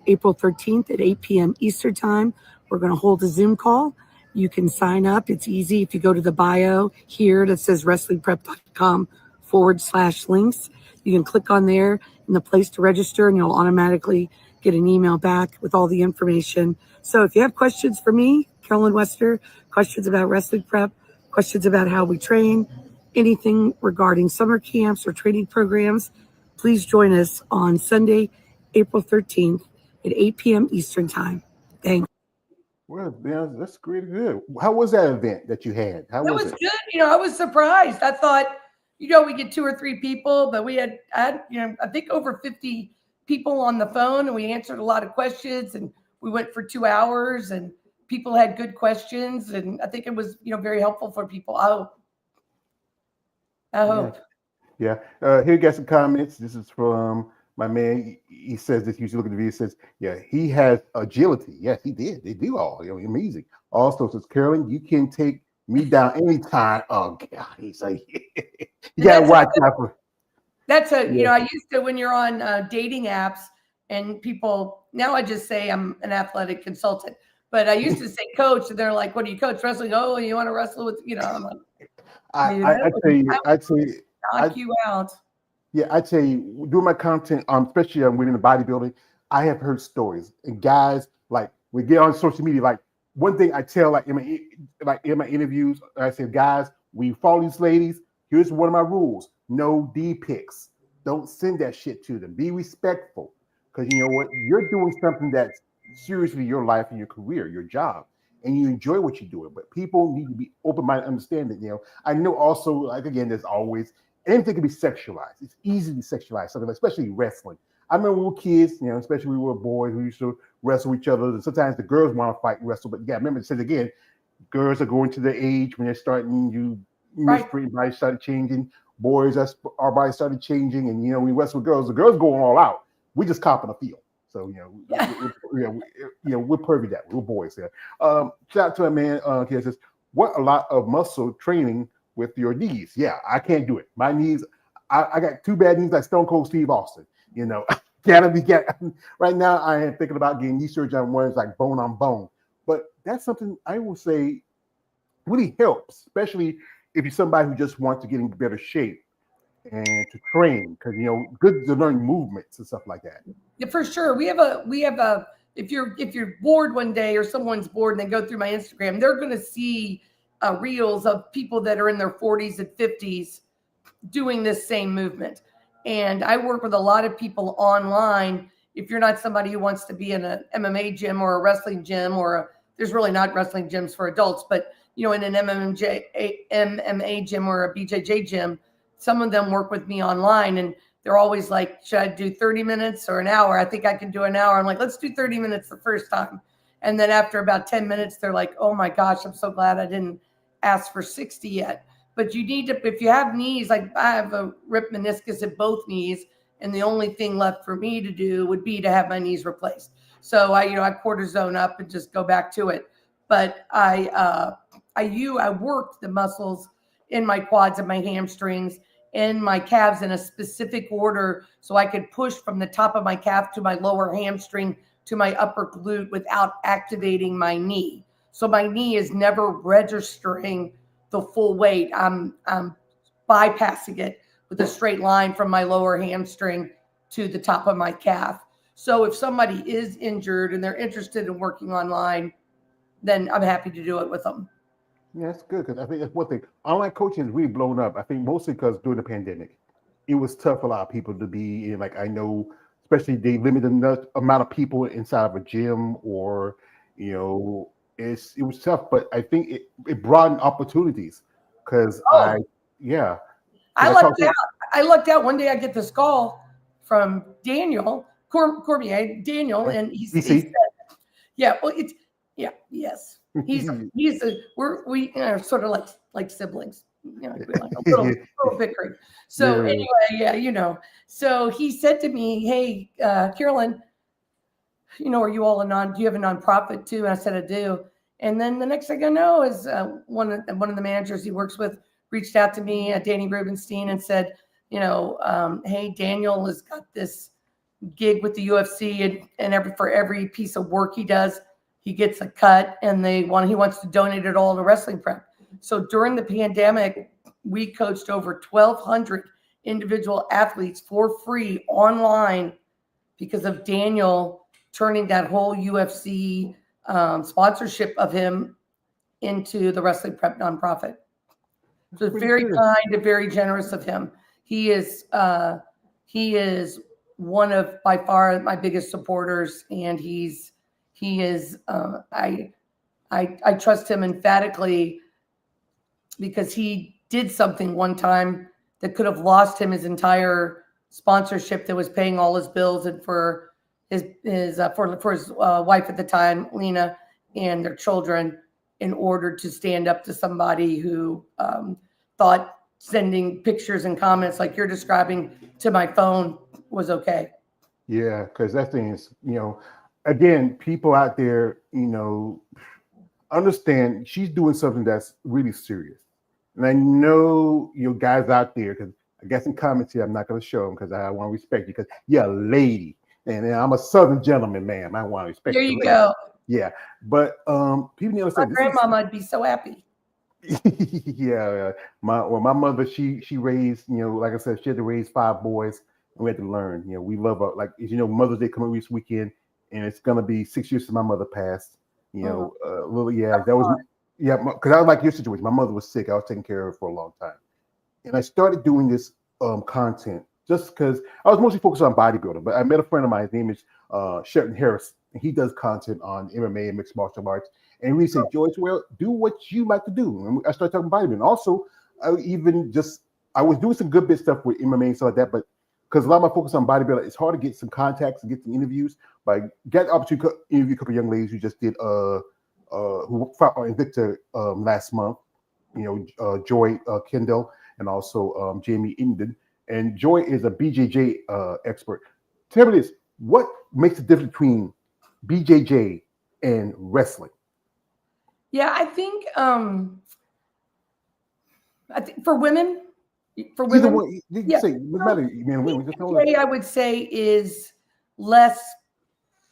April 13th at 8 p.m. Eastern Time, we're going to hold a Zoom call. You can sign up. It's easy. If you go to the bio here that says wrestlingprep.com/links, you can click on there in the place to register, and you'll automatically get an email back with all the information. So if you have questions for me, Carolyn Wester, questions about Wrestling Prep, questions about how we train, anything regarding summer camps or training programs, please join us on Sunday, April 13th at 8 p.m. Eastern Time. Thanks. Well, that's great. Good. How was that event that you had? How was it? Good. I was surprised. I thought, we get 2 or 3 people, but we had I think over 50 people on the phone, and we answered a lot of questions, and we went for 2 hours, and people had good questions, and I think it was, very helpful for people. I hope. Yeah. Here you got some comments. This is from my man. He says this. You should look at the video. Says, yeah, he has agility. Yes, he did. They do all. Amazing. Also says, Carolyn, you can take me down anytime. Oh God, he's like, you gotta watch out for. That's I used to, when you're on dating apps and people, now I just say I'm an athletic consultant, but I used to say coach, and they're like, what do you coach? Wrestling? Oh, you want to wrestle with, I'm like, I tell you, knock you out. Yeah, I tell you, doing my content, especially within the bodybuilding, I have heard stories, and guys, like, we get on social media, like, one thing I tell, in my interviews, I say, guys, we follow these ladies. Here's one of my rules: no D pics. Don't send that shit to them. Be respectful, because you know what, you're doing something that's seriously your life and your career, your job, and you enjoy what you're doing. But people need to be open-minded, understand that. I know also, like, again, there's always anything can be sexualized. It's easy to sexualize something, especially wrestling. I remember when we were kids, especially when we were boys, we used to wrestle each other. And sometimes the girls want to fight and wrestle. But yeah, remember, it says again, girls are going to the age when they're starting, body started changing. Boys, our body started changing. And, we wrestle with girls. The girls going all out. We just copping a feel. So, we're pervy that. We're boys there. Shout out to a man here says, what a lot of muscle training with your knees. Yeah, I can't do it. My knees, I got 2 bad knees like Stone Cold Steve Austin. Right now I am thinking about getting knee surgery on ones like bone on bone. But that's something I will say really helps, especially if you're somebody who just wants to get in better shape and to train, because good to learn movements and stuff like that. Yeah, for sure. We have a if you're bored one day, or someone's bored and they go through my Instagram, they're going to see reels of people that are in their 40s and 50s doing this same movement. And I work with a lot of people online. If you're not somebody who wants to be in an MMA gym or a wrestling gym, there's really not wrestling gyms for adults, but in an MMA gym or a BJJ gym, some of them work with me online, and they're always like, should I do 30 minutes or an hour? I think I can do an hour. I'm like, let's do 30 minutes the first time. And then after about 10 minutes, they're like, oh my gosh, I'm so glad I didn't ask for 60 yet. But you need to, if you have knees, like I have a ripped meniscus at both knees, and the only thing left for me to do would be to have my knees replaced. So I cortisone up and just go back to it. But I worked the muscles in my quads and my hamstrings and my calves in a specific order, so I could push from the top of my calf to my lower hamstring to my upper glute without activating my knee. So my knee is never registering the full weight. I'm bypassing it with a straight line from my lower hamstring to the top of my calf. So if somebody is injured and they're interested in working online, then I'm happy to do it with them. Yeah, that's good, because I think that's one thing. Online coaching has really blown up. I think mostly because during the pandemic, it was tough for a lot of people to be in. Like I know, especially they limited the amount of people inside of a gym, or it was tough. But I think it broadened opportunities because I lucked out. One day I get this call from Daniel Cormier, and he said, "Yeah, well, yes." We are sort of like siblings, like a little bickering. So anyway, so he said to me, "Hey, Carolyn, are you all do you have a nonprofit too?" And I said, "I do." And then the next thing I know is one of the managers he works with reached out to me, Danny Rubenstein, and said, "Hey, Daniel has got this gig with the UFC, and for every piece of work he does, he gets a cut, and he wants to donate it all to Wrestling Prep." So during the pandemic, we coached over 1,200 individual athletes for free online because of Daniel turning that whole UFC sponsorship of him into the Wrestling Prep nonprofit. So it's very kind and very generous of him. He is one of, by far, my biggest supporters, and I trust him emphatically, because he did something one time that could have lost him his entire sponsorship that was paying all his bills, and for his wife at the time, Lena, and their children, in order to stand up to somebody who thought sending pictures and comments like you're describing to my phone was okay. Yeah, because that thing is, again, people out there, understand she's doing something that's really serious. And I know guys out there, because I guess in comments here, I'm not going to show them because I want to respect you, because you're a lady. And I'm a Southern gentleman, ma'am. I want to respect you. There you go. Yeah. But people need to understand. My grandmama would be so happy. Yeah. My mother, she raised, like I said, she had to raise 5 boys, and we had to learn. We love her. Like, Mother's Day coming this weekend, and it's gonna be 6 years since my mother passed. Because I was like your situation. My mother was sick. I was taking care of her for a long time, and I started doing this content just because I was mostly focused on bodybuilding. But I met a friend of mine. His name is Shelton Harris, and he does content on MMA and mixed martial arts. And we said, George, well, do what you like to do. And I started talking bodybuilding. Also, I was doing some good bit stuff with MMA and stuff like that, but because a lot of my focus on bodybuilding, it's hard to get some contacts and get some interviews. But I got the opportunity to interview a couple of young ladies who just did who fought on Invicta last month. Joy Kendall and also Jamie Inden. And Joy is a BJJ expert. Tell me this: what makes the difference between BJJ and wrestling? Yeah, I think for women. For women, I would say is less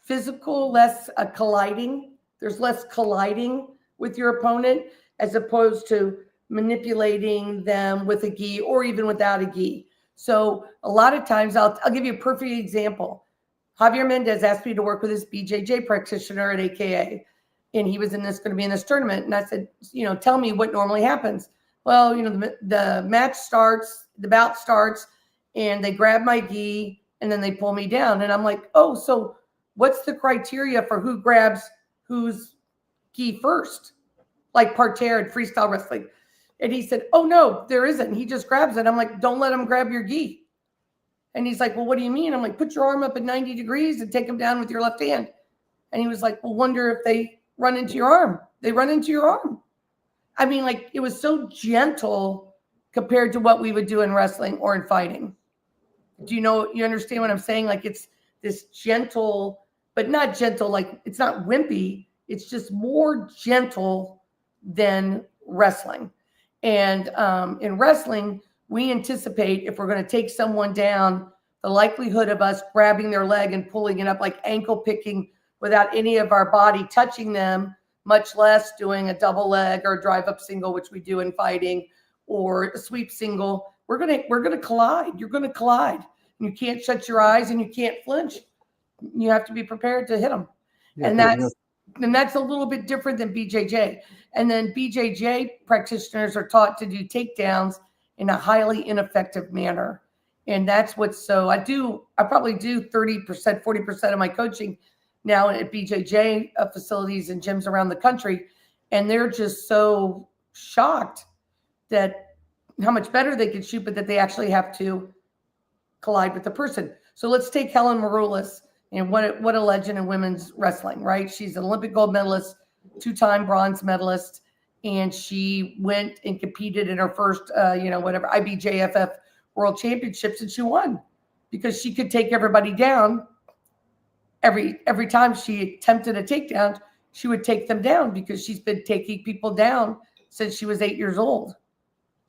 physical, less colliding. There's less colliding with your opponent as opposed to manipulating them with a gi or even without a gi. So a lot of times, I'll give you a perfect example. Javier Mendez asked me to work with his BJJ practitioner at AKA, and he was going to be in this tournament. And I said, tell me what normally happens. Well, the match starts, the bout starts, and they grab my gi and then they pull me down. And I'm like, oh, so what's the criteria for who grabs whose gi first? Like parterre and freestyle wrestling. And he said, oh, no, there isn't. He just grabs it. I'm like, don't let him grab your gi. And he's like, well, what do you mean? I'm like, put your arm up at 90 degrees and take him down with your left hand. And he was like, well, wonder if they run into your arm. They run into your arm. I mean, like, it was so gentle compared to what we would do in wrestling or in fighting. Do you understand what I'm saying? Like, it's this gentle, but not gentle, like it's not wimpy. It's just more gentle than wrestling. And in wrestling, we anticipate if we're going to take someone down, the likelihood of us grabbing their leg and pulling it up, like ankle picking without any of our body touching them, much less doing a double leg or a drive up single, which we do in fighting, or a sweep single. We're gonna collide. You're gonna collide. And you can't shut your eyes and you can't flinch. You have to be prepared to hit them. Yeah, and that's a little bit different than BJJ. And then BJJ practitioners are taught to do takedowns in a highly ineffective manner. And that's what's so, I probably do 30%, 40% of my coaching now at BJJ facilities and gyms around the country. And they're just so shocked that how much better they can shoot, but that they actually have to collide with the person. So let's take Helen Maroulis, and what a legend in women's wrestling, right? She's an Olympic gold medalist, 2-time bronze medalist, and she went and competed in her first, IBJFF World Championships, and she won because she could take everybody down. Every time she attempted a takedown, she would take them down because she's been taking people down since she was 8 years old.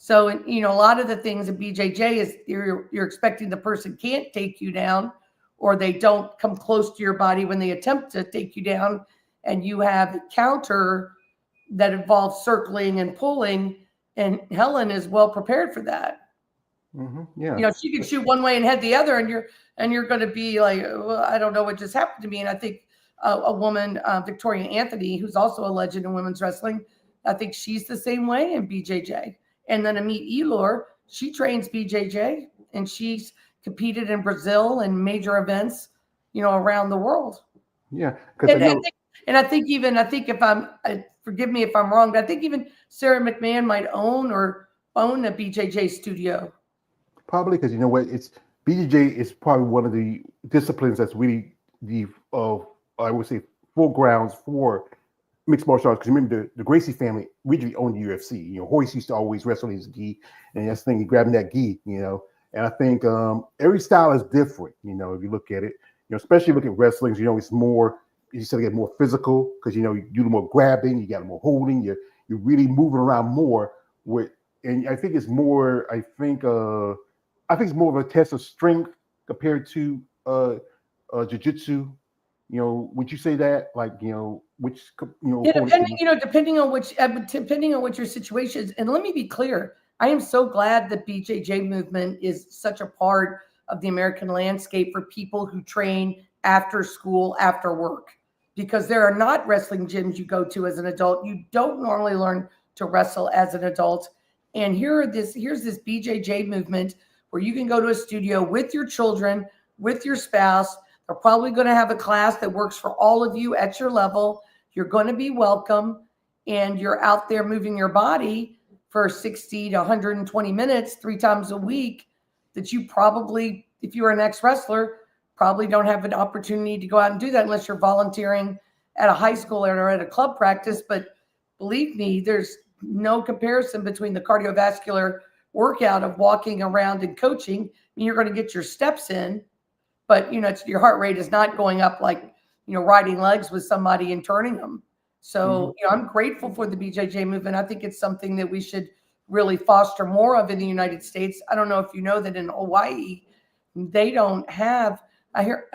So, a lot of the things in BJJ is you're expecting the person can't take you down, or they don't come close to your body when they attempt to take you down, and you have a counter that involves circling and pulling, and Helen is well prepared for that. Mm-hmm. Yeah, she can shoot one way and head the other, and you're going to be like, well, I don't know what just happened to me. And I think a woman, Victoria Anthony, who's also a legend in women's wrestling, I think she's the same way in BJJ. And then Amit Elor, she trains BJJ, and she's competed in Brazil and major events, around the world. Yeah, I think if I'm, forgive me if I'm wrong, but I think even Sarah McMahon might own a BJJ studio. Probably because it's BJJ is probably one of the disciplines that's really I would say foregrounds for mixed martial arts. Because remember the Gracie family originally owned the UFC. Hoist used to always wrestle his gi, and that's the thing, he grabbing that gi. And I think every style is different. If you look at it, especially look at wrestling, it's more, you said, get more physical because you do more grabbing, you got more holding, you're really moving around more and I think it's more. I think it's more of a test of strength compared to jiu-jitsu. Would you say that? Like, which depending on what your situation is. And let me be clear, I am so glad the BJJ movement is such a part of the American landscape for people who train after school, after work, because there are not wrestling gyms you go to as an adult. You don't normally learn to wrestle as an adult. And here's this BJJ movement where you can go to a studio with your children, with your spouse. They're probably going to have a class that works for all of you at your level. You're going to be welcome, and you're out there moving your body for 60 to 120 minutes, 3 times a week, that you probably, if you're an ex-wrestler, probably don't have an opportunity to go out and do that unless you're volunteering at a high school or at a club practice. But believe me, there's no comparison between the cardiovascular workout of walking around and coaching. I mean, you're going to get your steps in, but your heart rate is not going up like riding legs with somebody and turning them. So I'm grateful for the BJJ movement. I think it's something that we should really foster more of in the United States. I don't know if you know that in Hawaii they don't have. I hear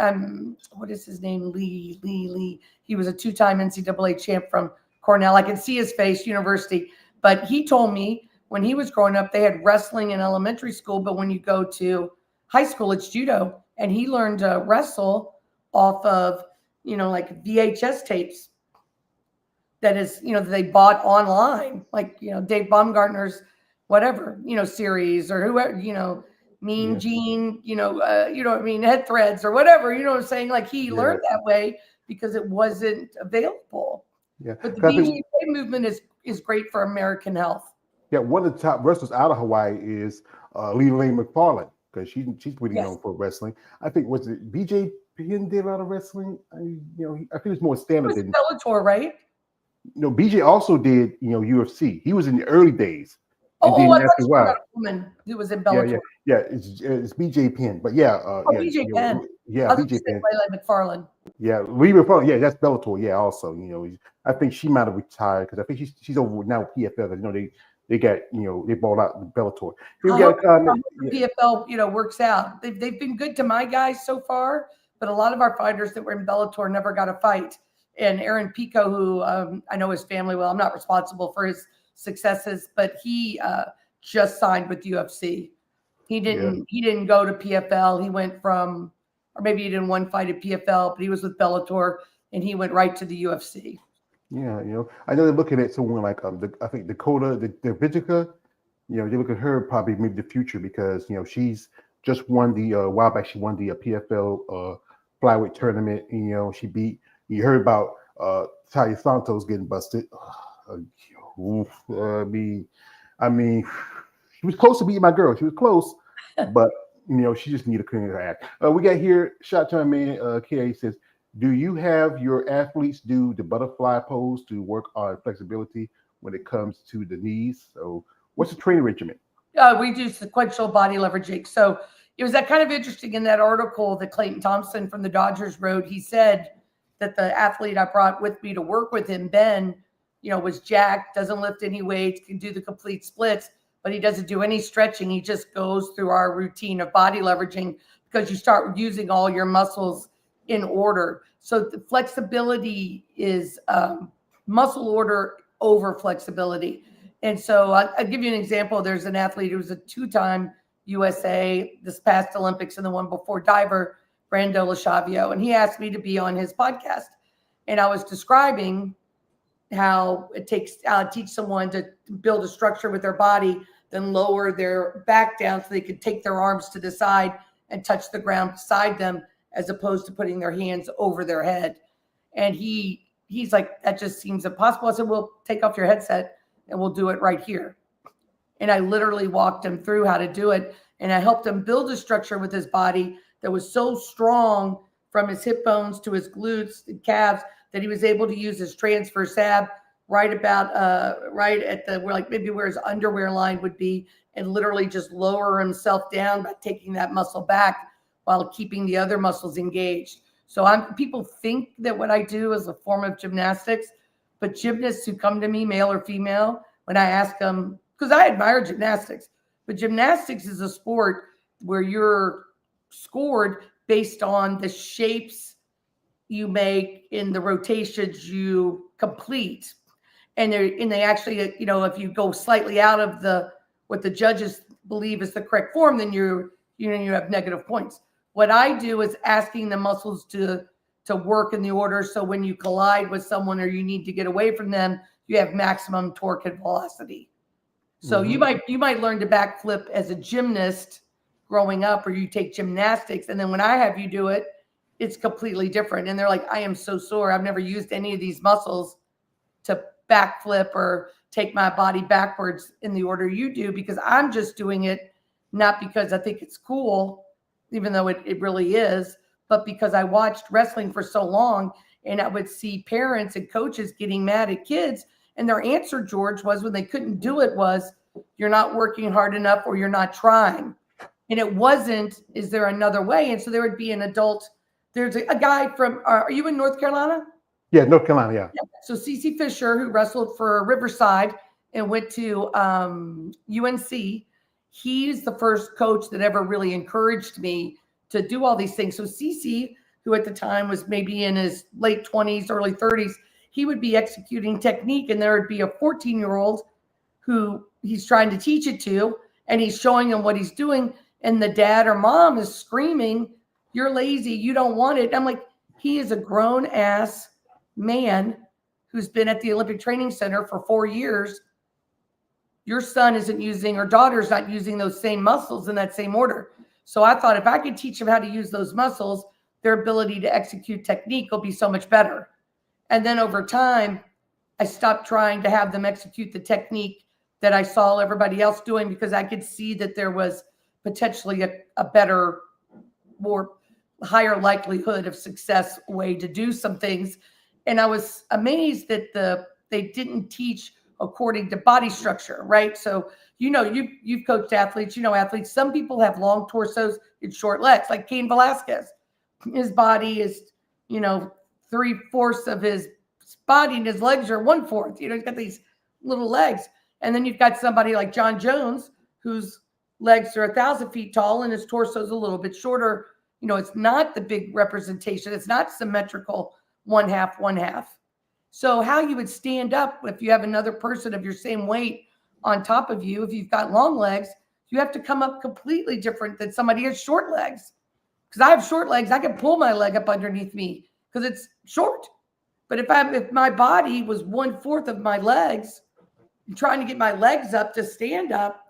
what is his name? Lee. He was a 2-time NCAA champ from Cornell. I can see his face, university. But he told me when he was growing up, they had wrestling in elementary school, but when you go to high school, it's judo. And he learned to wrestle off of, like VHS tapes that is, that they bought online, like, Dave Baumgartner's whatever, series or whoever, Mean Yeah. Gene, you know what I mean, head threads or whatever, you know what I'm saying? Like he Yeah. learned that way because it wasn't available. Yeah. But the 'Cause I think, BJJ movement is great for American health. yeah, one of the top wrestlers out of Hawaii is Leland McFarland, because she's pretty Yes. known for wrestling. I think, was it BJ Penn did a lot of wrestling? I think it's more It standard was than, Bellator, right? BJ also did, UFC. He was in the early days, and Oh, then I thought after a you were talking while, about a woman who was in yeah, Bellator. it's BJ Penn. But yeah, Oh, BJ Penn. yeah, I was BJ just saying Penn. Layla McFarland. Yeah, Lee McFarland. Yeah, that's Bellator. Yeah, also, I think she might have retired because I think she's over now with PFL. They got, they bought out Bellator. Here we I got hope, a I comment. hope the PFL, works out. They've been good to my guys so far, but a lot of our fighters that were in Bellator never got a fight. And Aaron Pico, who I know his family well, I'm not responsible for his successes, but he just signed with UFC. He didn't go to PFL. He went from, or maybe he didn't one fight at PFL, but he was with Bellator and he went right to the UFC. Yeah, I know they're looking at someone like I think Dakota the Vijica. They look at her probably maybe the future because she's just won the a while back. She won the PFL flyweight tournament. She beat. You heard about Talia Santos getting busted. I mean, she was close to beating my girl. She was close, but she just needed to clean her act. We got here, Shot Time Man. KA says, do you have your athletes do the butterfly pose to work on flexibility when it comes to the knees? So, what's the training regimen? We do sequential body leveraging. So it was that kind of interesting in that article that Clayton Thompson from the Dodgers wrote. He said that the athlete I brought with me to work with him, Ben, was jacked, doesn't lift any weights, can do the complete splits, but he doesn't do any stretching. He just goes through our routine of body leveraging because you start using all your muscles in order. So the flexibility is muscle order over flexibility. And so I'll give you an example. There's an athlete who was a 2-time USA this past Olympics and the one before diver, Brando Lashavio. And he asked me to be on his podcast. And I was describing how it takes, teach someone to build a structure with their body, then lower their back down so they can take their arms to the side and touch the ground beside them, as opposed to putting their hands over their head. And he's like, that just seems impossible. I said, well, take off your headset and we'll do it right here. And I literally walked him through how to do it. And I helped him build a structure with his body that was so strong from his hip bones to his glutes and calves that he was able to use his transverse ab right at the where his underwear line would be, and literally just lower himself down by taking that muscle back while keeping the other muscles engaged. So people think that what I do is a form of gymnastics, but gymnasts who come to me, male or female, when I ask them, because I admire gymnastics, but gymnastics is a sport where you're scored based on the shapes you make in the rotations you complete. And they actually, if you go slightly out of what the judges believe is the correct form, then you have negative points. What I do is asking the muscles to work in the order. So when you collide with someone or you need to get away from them, you have maximum torque and velocity. So you might learn to backflip as a gymnast growing up, or you take gymnastics. And then when I have you do it, it's completely different. And they're like, I am so sore. I've never used any of these muscles to backflip or take my body backwards in the order you do, because I'm just doing it not because I think it's cool, even though it really is, but because I watched wrestling for so long and I would see parents and coaches getting mad at kids. And their answer, George, was when they couldn't do it was, you're not working hard enough or you're not trying. And it wasn't, is there another way? And so there would be an adult. There's a guy from, are you in North Carolina? Yeah, North Carolina, yeah. So CC Fisher, who wrestled for Riverside and went to UNC, he's the first coach that ever really encouraged me to do all these things. So CC, who at the time was maybe in his late 20s, early 30s, he would be executing technique, and there would be a 14-year-old who he's trying to teach it to, and he's showing him what he's doing, and the dad or mom is screaming, you're lazy, you don't want it. I'm like, he is a grown-ass man who's been at the Olympic Training Center for 4 years. Your son isn't using, or daughter's not using those same muscles in that same order. So I thought if I could teach them how to use those muscles, their ability to execute technique will be so much better. And then over time, I stopped trying to have them execute the technique that I saw everybody else doing, because I could see that there was potentially a better, more higher likelihood of success way to do some things. And I was amazed that they didn't teach according to body structure, right? So, you've coached athletes, athletes. Some people have long torsos and short legs, like Cain Velasquez. His body is, 3/4 of his body, and his legs are 1/4. He's got these little legs. And then you've got somebody like John Jones, whose legs are 1,000 feet tall and his torso is a little bit shorter. It's not the big representation. It's not symmetrical, 1/2, 1/2. So how you would stand up if you have another person of your same weight on top of you, if you've got long legs, you have to come up completely different than somebody has short legs. Because I have short legs, I can pull my leg up underneath me because it's short. But if my body was 1/4 of my legs, trying to get my legs up to stand up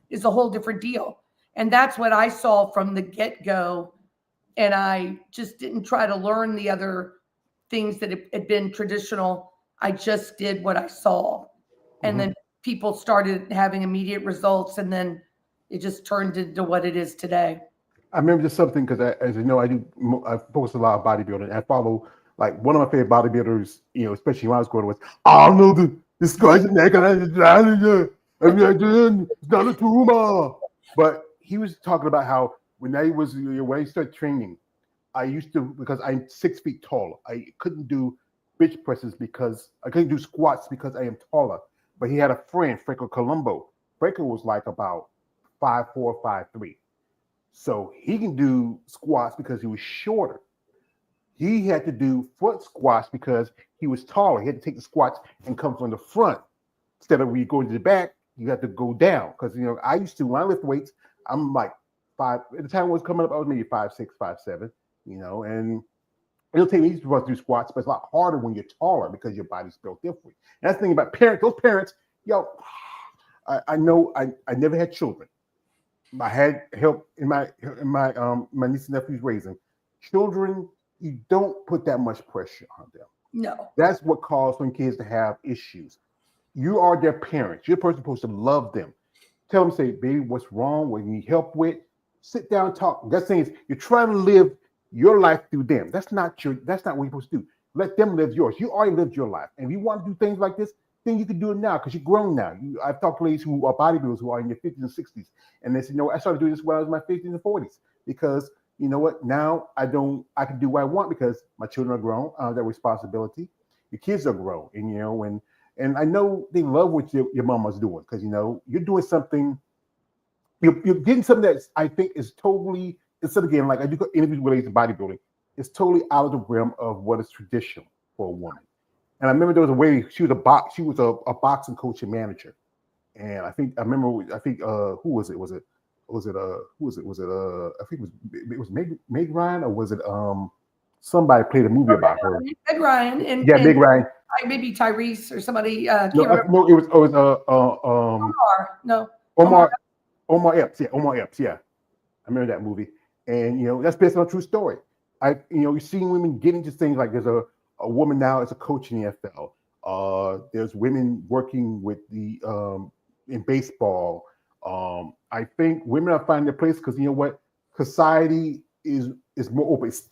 is a whole different deal. And that's what I saw from the get-go. And I just didn't try to learn the other things that had been traditional. I just did what I saw. And then people started having immediate results, and then it just turned into what it is today. I remember just something, because as you know, I focus a lot on bodybuilding. I follow, like, one of my favorite bodybuilders, especially when I was growing up, was Arnold. This guy's neck, it's not a tumor. But he was talking about how when I started training, I used to, because I'm 6 feet tall, I couldn't do bench presses because I couldn't do squats because I am taller. But he had a friend, Franco Colombo. Franco was like about 5'4", 5'3". So he can do squats because he was shorter. He had to do front squats because he was taller. He had to take the squats and come from the front. Instead of when you go to the back, you have to go down. Because, I used to, when I lift weights, I'm like 5, at the time it was coming up, I was maybe 5'6", 5'7", and it'll take me to do squats, but it's a lot harder when you're taller because your body's built differently. And that's the thing about parents. Those parents, I know I never had children. I had help in my niece and nephew's raising. Children, you don't put that much pressure on them. No. That's what causes some kids to have issues. You are their parents. You're the person supposed to love them. Tell them, say, baby, what's wrong? What you need help with? Sit down and talk. That's saying you're trying to live your life through them. That's not what you're supposed to do. Let them live yours. You already lived your life. And if you want to do things like this, then you can do it now because you're grown now. I've talked to ladies who are bodybuilders who are in their 50s and 60s. And they said, I started doing this when I was in my 50s and 40s because you know what? Now I can do what I want because my children are grown. I have that responsibility. The kids are grown, and I know they love what your mama's doing because you're doing something. You're getting something that I think is totally. It's again, like I do interviews related to bodybuilding. It's totally out of the realm of what is traditional for a woman. And I remember there was a way she was a boxing coach and manager. And I think who was it? I think it was Meg Ryan, or was it somebody played a movie about her? Meg Ryan and Meg Ryan. Maybe Tyrese or somebody. No, it was Omar Epps. Yeah, Omar Epps. Yeah, I remember that movie. And that's based on a true story. You're seeing women get into things like there's a woman now as a coach in the NFL. There's women working with the in baseball. I think women are finding their place because you know what, society is more open. It's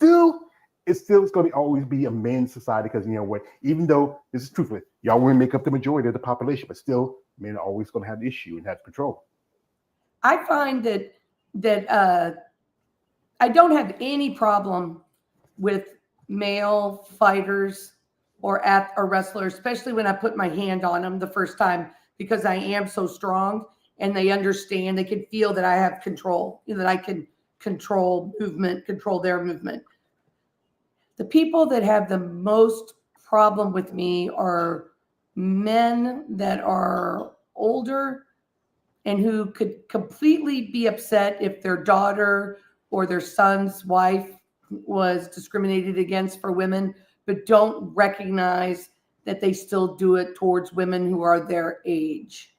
going to always be a men's society because you know what, even though this is truthful, y'all women make up the majority of the population, but still men are always going to have the issue and have control. I find that I don't have any problem with male fighters or wrestlers, especially when I put my hand on them the first time, because I am so strong and they understand, they can feel that I have control, that I can control movement, control their movement. The people that have the most problem with me are men that are older and who could completely be upset if their daughter or their son's wife was discriminated against for women, but don't recognize that they still do it towards women who are their age.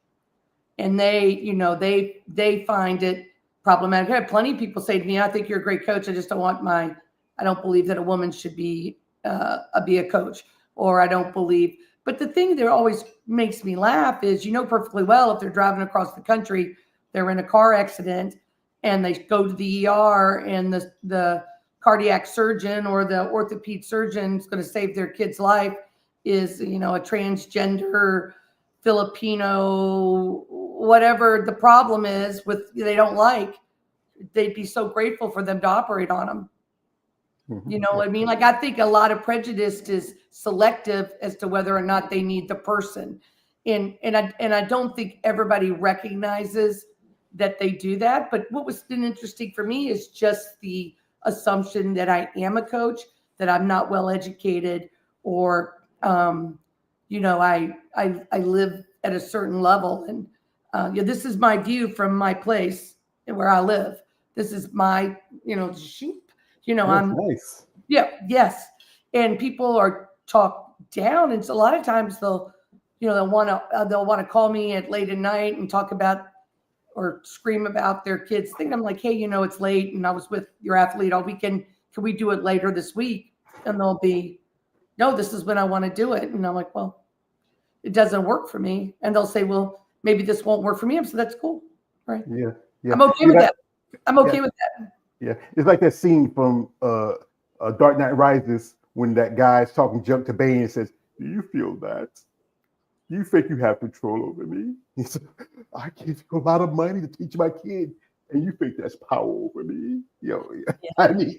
And they find it problematic. I had plenty of people say to me, I think you're a great coach. I just I don't believe that a woman should be a coach, or I don't believe. But the thing that always makes me laugh is, perfectly well, if they're driving across the country, they're in a car accident and they go to the ER, and the cardiac surgeon or the orthopedic surgeon is going to save their kid's life is, a transgender Filipino, whatever the problem is with they don't like, they'd be so grateful for them to operate on them. You know what I mean? Like, I think a lot of prejudice is selective as to whether or not they need the person. And I don't think everybody recognizes that they do that. But what was been interesting for me is just the assumption that I am a coach, that I'm not well educated, or, I live at a certain level. And this is my view from my place and where I live. This is my, sheep. I'm nice. Yeah, yes. And people are talked down. And so a lot of times they'll want to call me at late at night and talk about or scream about their kids thing. I'm like, hey, it's late and I was with your athlete all weekend. Can we do it later this week? And they'll be, no, this is when I want to do it. And I'm like, well, it doesn't work for me. And they'll say, well, maybe this won't work for me. So that's cool. Right. Yeah. I'm okay with that. I'm okay with that. Yeah, it's like that scene from Dark Knight Rises when that guy's talking junk to Bane and says, "Do you feel that? You think you have control over me?" He said, "I give you a lot of money to teach my kid, and you think that's power over me?" Yeah. I mean,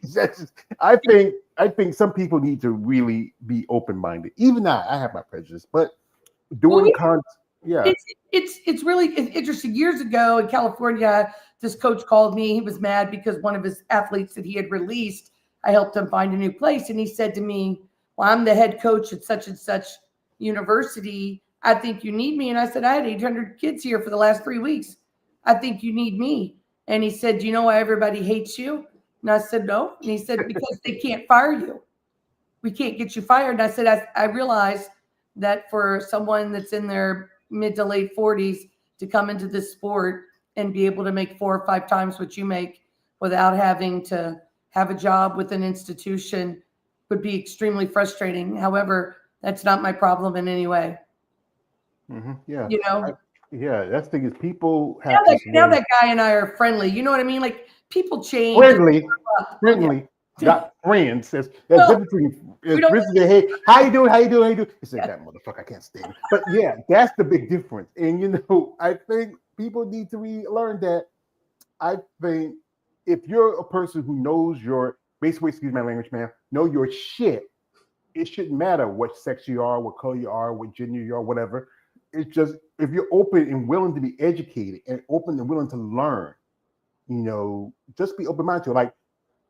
I think some people need to really be open-minded. Even I have my prejudice, but doing It's really interesting. Years ago in California, this coach called me. He was mad because one of his athletes that he had released, I helped him find a new place. And he said to me, well, I'm the head coach at such and such university. I think you need me. And I said, I had 800 kids here for the last 3 weeks. I think you need me. And he said, do you know why everybody hates you? And I said, no. And he said, because they can't fire you. We can't get you fired. And I said, I realize that for someone that's in their mid to late 40s to come into this sport and be able to make 4 or 5 times what you make without having to have a job with an institution would be extremely frustrating. However, that's not my problem in any way. Mm-hmm. Yeah. That's the thing is people have now that guy and I are friendly. You know what I mean? Like, people change. Friendly. Got friends. That's different between hey, how you doing? He said, that motherfucker, I can't stand it. But yeah, that's the big difference. And I think people need to learn that. I think if you're a person who knows your basically, excuse my language, man, know your shit, it shouldn't matter what sex you are, what color you are, what gender you are, whatever. It's just if you're open and willing to be educated and open and willing to learn, just be open-minded to it. Like,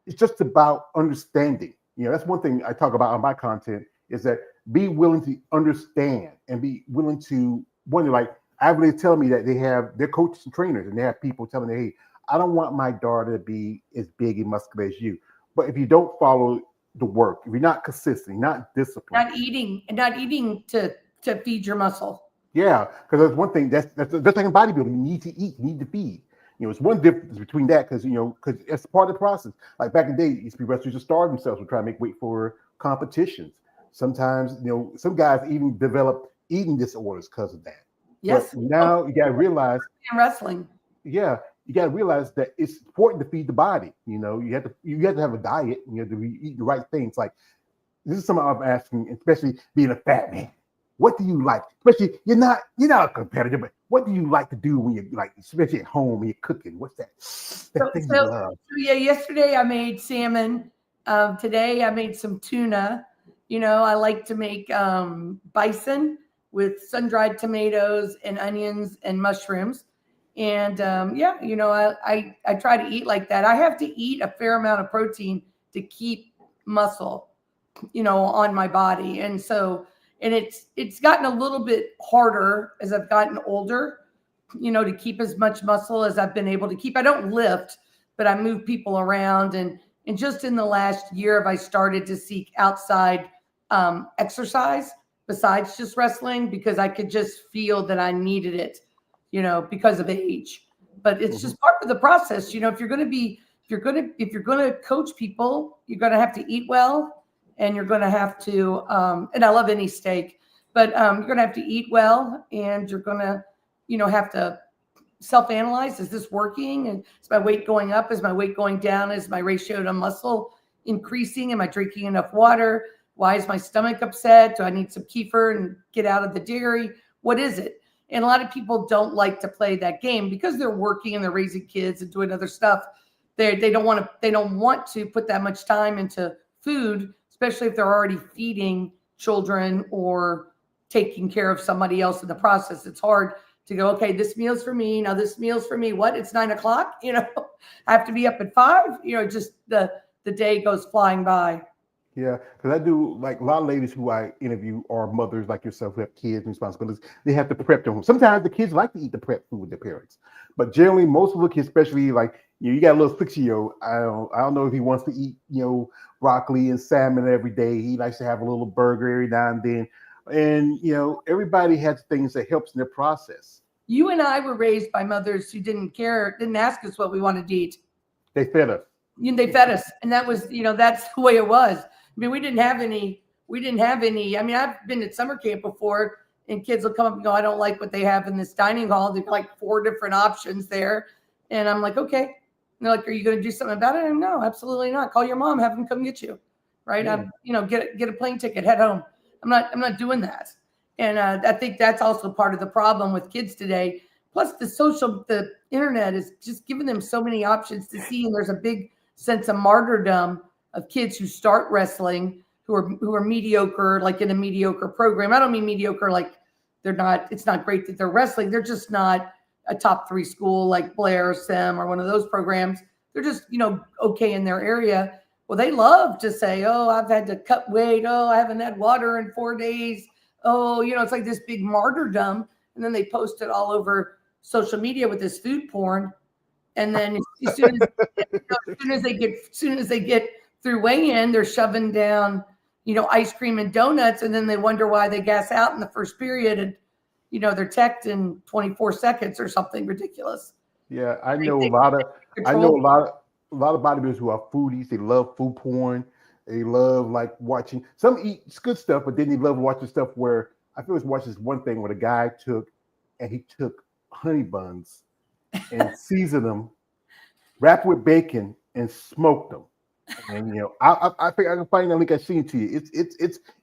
it's just about understanding. That's one thing I talk about on my content is that be willing to understand and be willing to wonder. Like, athletes tell me that they have their coaches and trainers, and they have people telling them, hey, I don't want my daughter to be as big and muscular as you. But if you don't follow the work, if you're not consistent, not disciplined, not eating to feed your muscle. Yeah, because that's one thing. That's like in bodybuilding. You need to eat, you need to feed. It's one difference between that because it's part of the process. Like back in the day, used to be wrestlers just starve themselves to try to make weight for competitions. Sometimes, some guys even develop eating disorders because of that. Yes. But now you got to realize in wrestling. Yeah, you got to realize that it's important to feed the body. You have to have a diet. You have to eat the right things. Like, this is something I'm asking, especially being a fat man. What do you like? Especially you're not a competitor, but what do you like to do when you're like, especially at home when you're cooking? What's that thing you love? So yesterday I made salmon. Today I made some tuna. I like to make bison with sun-dried tomatoes and onions and mushrooms. And I try to eat like that. I have to eat a fair amount of protein to keep muscle, on my body. And so, and it's gotten a little bit harder as I've gotten older, to keep as much muscle as I've been able to keep. I don't lift, but I move people around. And just in the last year, I started to seek outside exercise besides just wrestling, because I could just feel that I needed it, because of age. but it's just part of the process. You know, if you're going to coach people, you're going to have to eat well, and you're going to have to, and I love any steak, but you're going to have to eat well, and you're going to, have to self-analyze. Is this working? And is my weight going up? Is my weight going down? Is my ratio to muscle increasing? Am I drinking enough water? Why is my stomach upset? Do I need some kefir and get out of the dairy? What is it? And a lot of people don't like to play that game because they're working and they're raising kids and doing other stuff. They don't want to put that much time into food, especially if they're already feeding children or taking care of somebody else in the process. It's hard to go, okay, this meal's for me. Now this meal's for me. What? It's 9 o'clock. I have to be up at 5. Just the day goes flying by. Yeah, because I do, like, a lot of ladies who I interview are mothers like yourself who have kids and responsibilities. They have to prep them. Sometimes the kids like to eat the prep food with their parents, but generally most of the kids, especially like you got a little 6-year-old. I don't know if he wants to eat broccoli and salmon every day. He likes to have a little burger every now and then, and everybody has things that helps in their process. You and I were raised by mothers who didn't ask us what we wanted to eat. They fed us. They fed us, and that was that's the way it was. I mean, we didn't have any. I mean, I've been at summer camp before, and kids will come up and go, I don't like what they have in this dining hall. There's like 4 different options there. And I'm like, okay. And they're like, are you going to do something about it? And no, absolutely not. Call your mom, have them come get you. Right. Yeah. Get a plane ticket, head home. I'm not doing that. And I think that's also part of the problem with kids today. Plus the internet is just giving them so many options to see. And there's a big sense of martyrdom of kids who start wrestling who are mediocre, like in a mediocre program. I don't mean mediocre like it's not great that they're wrestling. They're just not a top 3 school like Blair or SEM or one of those programs. They're just, okay in their area. Well, they love to say, oh, I've had to cut weight. Oh, I haven't had water in 4 days. Oh, it's like this big martyrdom. And then they post it all over social media with this food porn. And then as soon as they get through weigh-in, they're shoving down, ice cream and donuts, and then they wonder why they gas out in the first period, and they're teched in 24 seconds or something ridiculous. Yeah, I know a lot of bodybuilders who are foodies. They love food porn. They love like watching. Some eat good stuff, but then they love watching stuff where I feel watched this one thing where the guy took honey buns and seasoned them, wrapped with bacon, and smoked them. And I think I can find that link. I seen to you.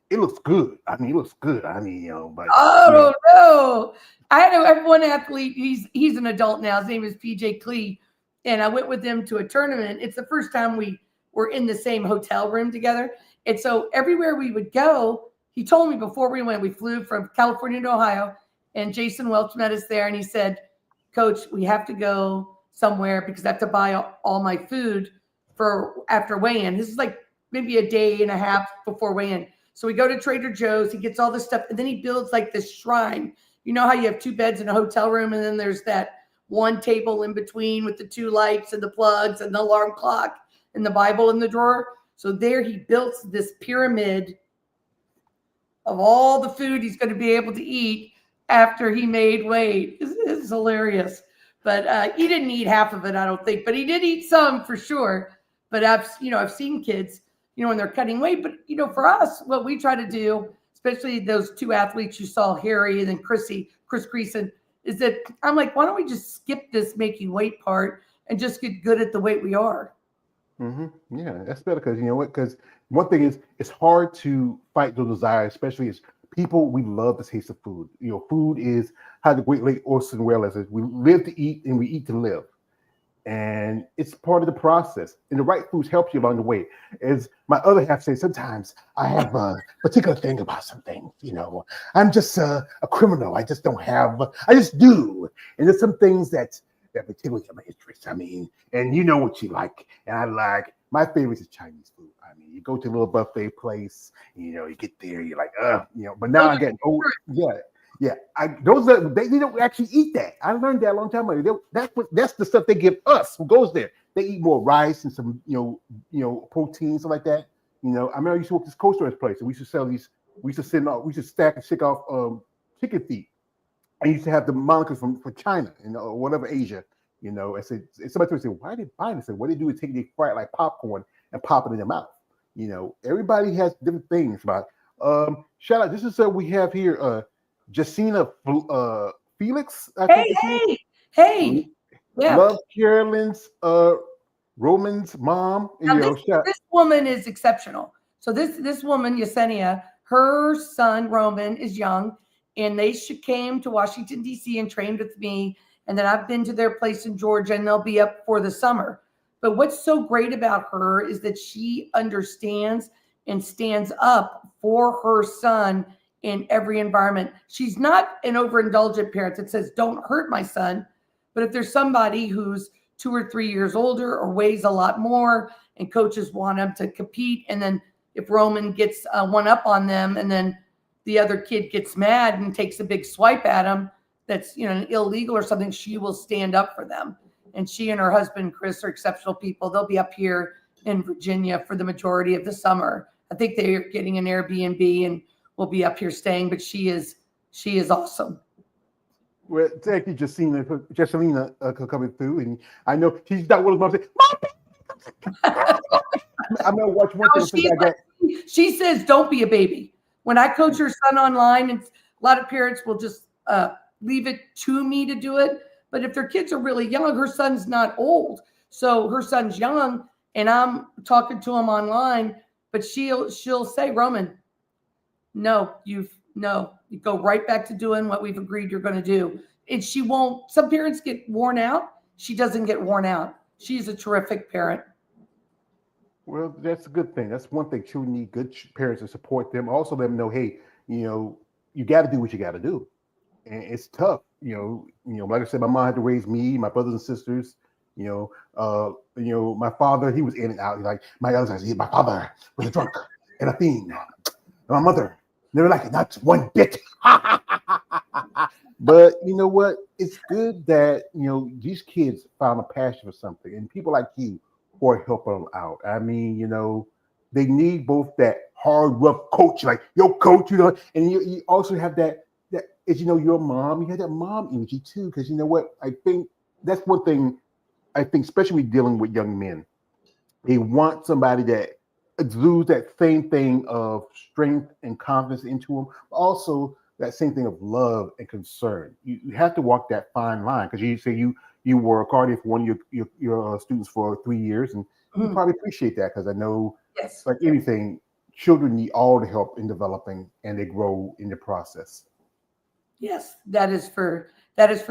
It looks good. I mean, it looks good. I mean, but no. I have one athlete. He's an adult now. His name is PJ Klee, and I went with him to a tournament. It's the first time we were in the same hotel room together, and so everywhere we would go, he told me before we went. We flew from California to Ohio, and Jason Welch met us there, and he said, "Coach, we have to go somewhere because I have to buy all my food for after weigh-in." This is like maybe a day and a half before weigh-in. So we go to Trader Joe's, he gets all this stuff, and then he builds like this shrine. You know how you have 2 beds in a hotel room, and then there's that one table in between with the 2 lights and the plugs and the alarm clock and the Bible in the drawer. So there he built this pyramid of all the food he's going to be able to eat after he made weight. It's hilarious. But he didn't eat half of it, I don't think, but he did eat some for sure. But I've seen kids, when they're cutting weight. But, for us, what we try to do, especially those 2 athletes you saw, Harry and then Chris Creason, is that I'm like, why don't we just skip this making weight part and just get good at the weight we are? Mm-hmm. Yeah, that's better because because one thing is it's hard to fight those desires, especially as people. We love the taste of food. Food is how the great late Orson Welles says, we live to eat and we eat to live. And it's part of the process. And the right foods help you along the way. As my other half says, sometimes I have a particular thing about something. I'm just a criminal. I just don't have, I just do. And there's some things that particularly have my interest. I mean, and you know what you like. And I like, my favorite is Chinese food. I mean, you go to a little buffet place, you get there, you're like, but now I get old. Yeah. They don't actually eat that. I learned that a long time ago. That's the stuff they give us who goes there. They eat more rice and some, protein, stuff like that. I remember I used to work this cold storage place, and we used to sell these. We used to stack and shake off chicken feet. I used to have the monikers from China and whatever Asia. You know, I said, somebody told me, why did Biden say, what they do is take they fry it like popcorn and pop it in their mouth. You know, everybody has different things about it. Shout out, this is we have here Jacina Felix, I think this is. Hey. Yeah. Love Carolyn's Roman's mom. Now this woman is exceptional. So this woman, Yesenia, her son Roman is young, and they came to Washington D.C. and trained with me. And then I've been to their place in Georgia, and they'll be up for the summer. But what's so great about her is that she understands and stands up for her son in every environment. She's not an overindulgent parent that says, don't hurt my son. But if there's somebody who's 2 or 3 years older or weighs a lot more and coaches want them to compete, and then if Roman gets one up on them and then the other kid gets mad and takes a big swipe at him, that's illegal or something, she will stand up for them. And she and her husband Chris are exceptional people. They'll be up here in Virginia for the majority of the summer. I think they're getting an Airbnb and will be up here staying, but she is awesome. Well, thank you, Jessalina coming through, and I know she's not one of them. I'm gonna watch one thing. She says, "Don't be a baby." When I coach her son online, and a lot of parents will just leave it to me to do it. But if their kids are really young, her son's not old, so her son's young, and I'm talking to him online. But she'll say, "Roman, no, you go right back to doing what we've agreed you're going to do." And she won't. Some parents get worn out. She doesn't get worn out. She's a terrific parent. Well, that's a good thing. That's one thing. Children need good parents to support them. Also, let them know, hey, you got to do what you got to do, and it's tough. Like I said, my mom had to raise me, my brothers and sisters. My father, he was in and out. Like my other side, my father was a drunk and a fiend. And my mother never liked it, not one bit. But you know what? It's good that these kids found a passion for something, and people like you who are helping them out. I mean, they need both that hard, rough coach, like yo, coach, and you also have that is your mom. You have that mom energy too, because you know what? I think that's one thing. I think, especially dealing with young men, they want somebody that exudes that same thing of strength and confidence into them, but also that same thing of love and concern. You have to walk that fine line, because you say you were a guardian for one of your students for 3 years, and you probably appreciate that, because I know, yes, like anything, children need all the help in developing, and they grow in the process. Yes, that is for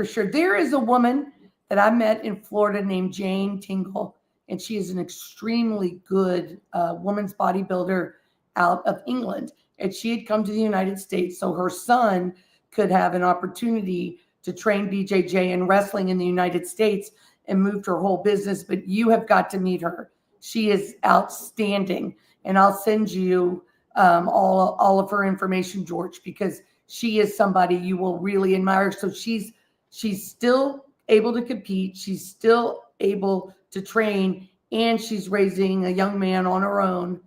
sure. There is a woman that I met in Florida named Jane Tingle, and she is an extremely good women's bodybuilder out of England. And she had come to the United States so her son could have an opportunity to train BJJ and wrestling in the United States, and moved her whole business. But you have got to meet her. She is outstanding. And I'll send you all of her information, George, because she is somebody you will really admire. So she's still able to compete. She's still able to train, and she's raising a young man on her own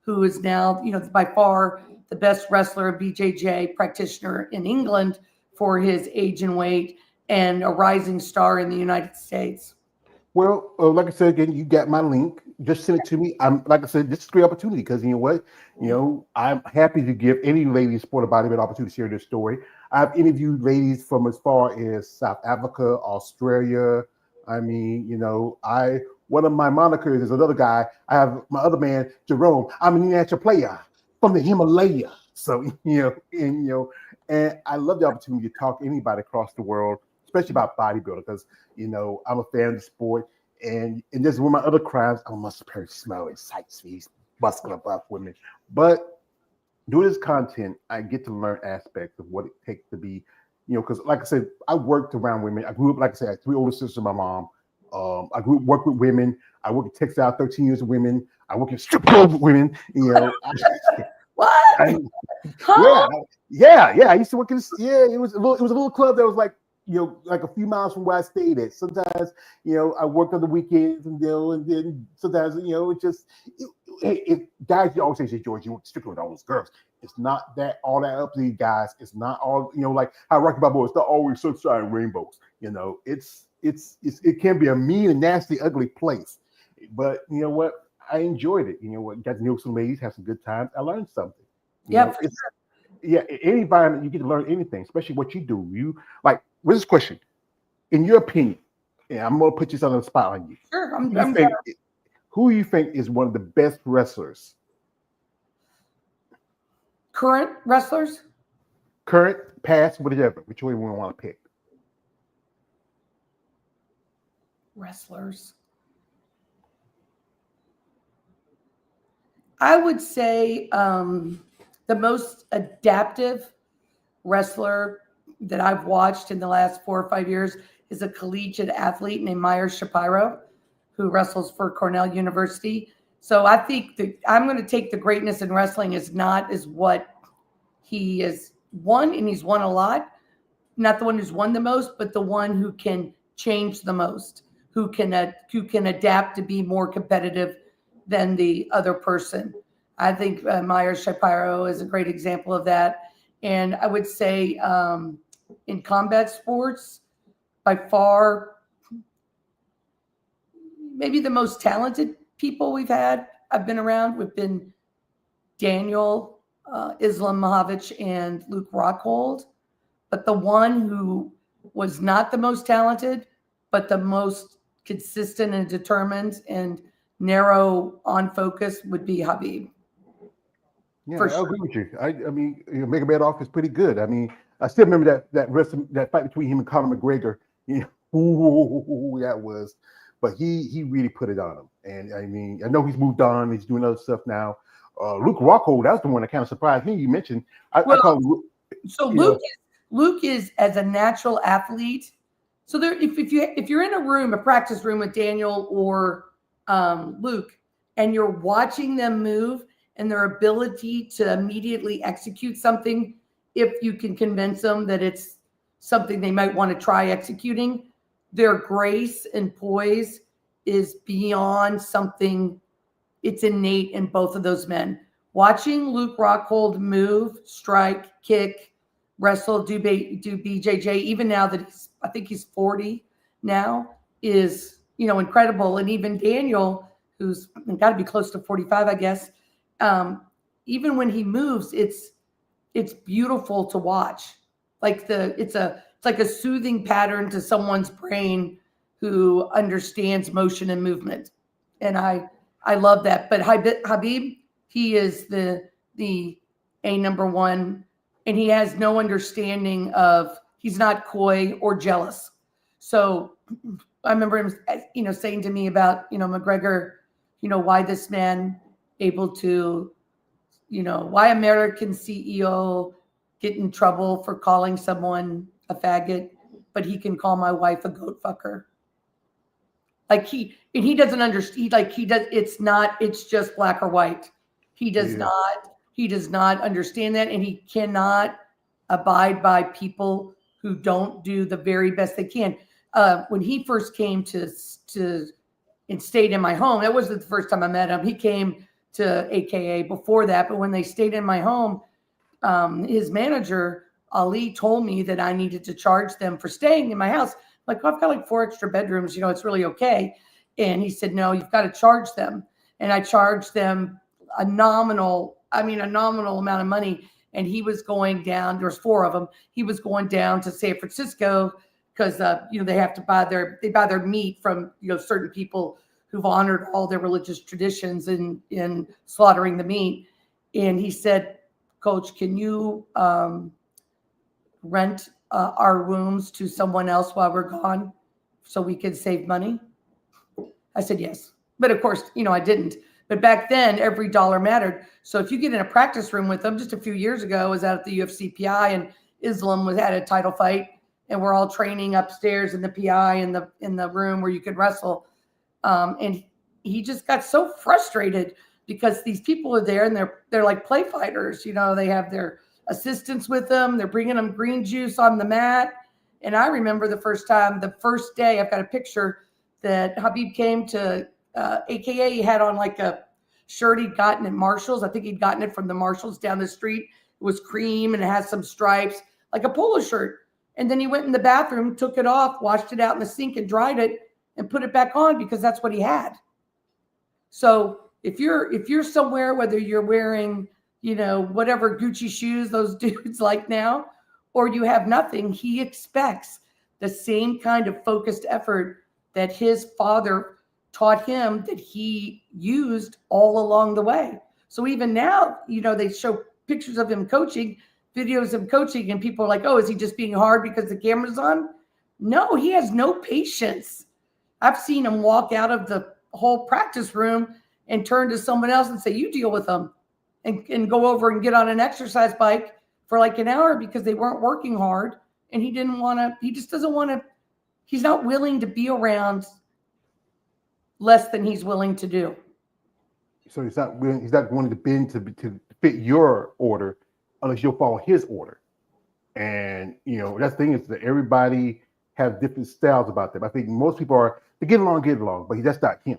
who is now, by far the best wrestler and BJJ practitioner in England for his age and weight, and a rising star in the United States. Well, like I said again, you got my link. Just send it to me. Like I said, this is a great opportunity, because you know what? I'm happy to give any lady sport about an opportunity to share their story. I've interviewed ladies from as far as South Africa, Australia. I mean, one of my monikers is another guy. I have my other man, Jerome. I'm an international player from the Himalaya. So, and I love the opportunity to talk to anybody across the world, especially about bodybuilding, because, I'm a fan of the sport. And this is one of my other crimes. I must appear smelling sights for these muscular buff women. But doing this content, I get to learn aspects of what it takes to be, because like I said, I worked around women. I grew up, like I said, I had 3 older sisters and my mom. I worked with women. I worked at textile 13 years with women. I worked in strip club with women. What? Yeah. I used to work in. It was a little club that was like a few miles from where I stayed at. Sometimes I worked on the weekends, and then sometimes it guys, you always say, George, you want to stick with all those girls. It's not that all that up to these guys. It's not all, like how Rocky Balboa, it's not always sunshine and rainbows. It can be a mean and nasty, ugly place. But you know what? I enjoyed it. Got to know some ladies, have some good times. I learned something. Any environment you get to learn anything, especially what you do. With this question, in your opinion, and I'm gonna put this on the spot on you. Sure, who you think is one of the best wrestlers? Current wrestlers? Current, past, whatever. Which way we want to pick? Wrestlers. I would say the most adaptive wrestler that I've watched in the last 4 or 5 years is a collegiate athlete named Meyer Shapiro, who wrestles for Cornell University. So I think I'm going to take the greatness in wrestling as not as what he has won, and he's won a lot. Not the one who's won the most, but the one who can change the most, who can adapt to be more competitive than the other person. I think Meyer Shapiro is a great example of that. And I would say in combat sports, by far, maybe the most talented people I've been around, have been Daniel, Islam Mahavich, and Luke Rockhold. But the one who was not the most talented, but the most consistent and determined and narrow on focus would be Khabib. Yeah, I agree with you. I mean, Megabedoff is pretty good. I mean, I still remember that fight between him and Conor McGregor. Who that was. But he really put it on him. And I mean, I know he's moved on. He's doing other stuff now. Luke Rockhold, that's the one that kind of surprised me. You mentioned. Luke is as a natural athlete. So if you're in a practice room with Daniel or Luke, and you're watching them move and their ability to immediately execute something, if you can convince them that it's something they might want to try executing, their grace and poise is beyond something. It's innate in both of those men. Watching Luke Rockhold move, strike, kick, wrestle, do BJJ, even now that I think he's 40 now, is incredible. And even Daniel, who's got to be close to 45, I guess, even when he moves, it's beautiful to watch. It's like a soothing pattern to someone's brain who understands motion and movement. And I love that. But Khabib, he is the number one, and he has no understanding he's not coy or jealous. So I remember him, saying to me about, McGregor, why this man able to, why American CEO get in trouble for calling someone a faggot, but he can call my wife a goat fucker. He doesn't understand. It's just black or white. He does not understand that, and he cannot abide by people who don't do the very best they can. When he first came to and stayed in my home, that wasn't the first time I met him. He came to AKA before that, but when they stayed in my home, his manager, Ali, told me that I needed to charge them for staying in my house. I've got 4 extra bedrooms, it's really okay. And he said, no, you've got to charge them. And I charged them a nominal amount of money. And he was going down, there's 4 of them. He was going down to San Francisco because, they have to buy their meat from, certain people who've honored all their religious traditions in slaughtering the meat. And he said, Coach, can you rent our rooms to someone else while we're gone so we can save money? I said, yes. But of course, I didn't. But back then, every dollar mattered. So if you get in a practice room with them, just a few years ago, I was out at the UFC PI, and Islam was at a title fight, and we're all training upstairs in the PI in the room where you could wrestle. And he just got so frustrated because these people are there and they're like play fighters. They have their assistants with them. They're bringing them green juice on the mat. And I remember the first day, I've got a picture that Khabib came to AKA. He had on like a shirt he'd gotten at Marshall's. I think he'd gotten it from the Marshall's down the street. It was cream and it has some stripes, like a polo shirt. And then he went in the bathroom, took it off, washed it out in the sink and dried it and put it back on because that's what he had. So if you're somewhere, whether you're wearing, whatever Gucci shoes those dudes like now, or you have nothing, he expects the same kind of focused effort that his father taught him that he used all along the way. So even now, they show pictures of him coaching, videos of coaching, and people are like, oh, is he just being hard because the camera's on? No, he has no patience. I've seen him walk out of the whole practice room and turn to someone else and say, you deal with them, and go over and get on an exercise bike for like an hour because they weren't working hard. And he just doesn't want to, he's not willing to be around less than he's willing to do. So he's not wanting to bend to fit your order unless you'll follow his order. And, that's the thing is that everybody have different styles about them. I think most people they get along, but that's not him.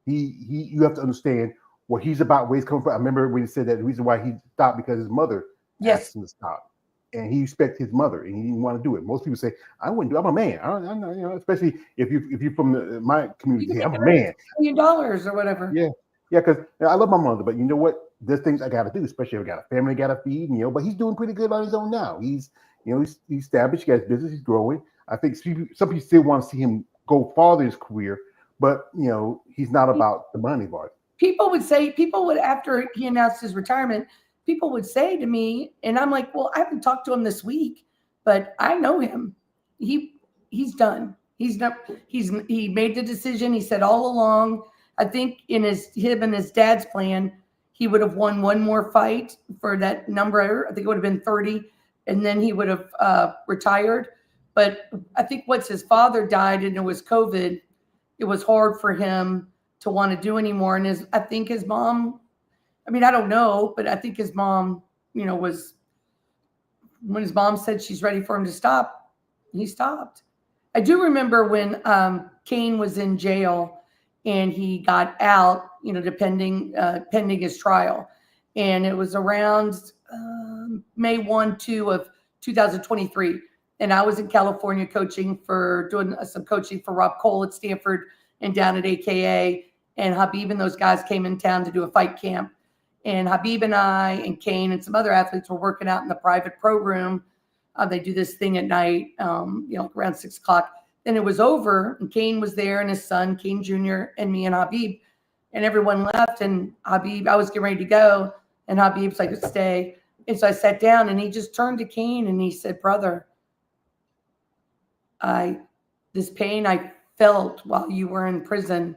You have to understand what he's about, where he's coming from. I remember when he said that the reason why he stopped because his mother asked him to stop. And he respected his mother, and he didn't want to do it. Most people say, "I wouldn't do it. I'm a man." I'm not, especially if you're from my community. Hey, I'm a man. $1 million or whatever. Yeah, because I love my mother, but you know what? There's things I got to do, especially if I got a family I got to feed. But he's doing pretty good on his own now. He's established. He got his business. He's growing. I think some people still want to see him go farther in his career, but he's not about the money part. People would, after he announced his retirement, people would say to me, and I'm like, well, I haven't talked to him this week, but I know him. He's done. He made the decision. He said all along, I think in him and his dad's plan, he would have won one more fight for that number. I think it would have been 30, and then he would have retired. But I think once his father died and it was COVID, it was hard for him to want to do anymore. And I think his mom, I don't know, but I think his mom, was, when his mom said she's ready for him to stop, he stopped. I do remember when Kane was in jail and he got out, pending his trial. And it was around May 1-2 of 2023. And I was in California doing some coaching for Rob Cole at Stanford and down at AKA. And Habib and those guys came in town to do a fight camp. And Habib and I and Kane and some other athletes were working out in the private pro room. They do this thing at night, around 6 o'clock. Then it was over, and Kane was there and his son, Kane Jr., and me and Habib. And everyone left, and Habib, I was getting ready to go, and Habib's like, stay. And so I sat down, and he just turned to Kane, and he said, brother, this pain I felt while you were in prison,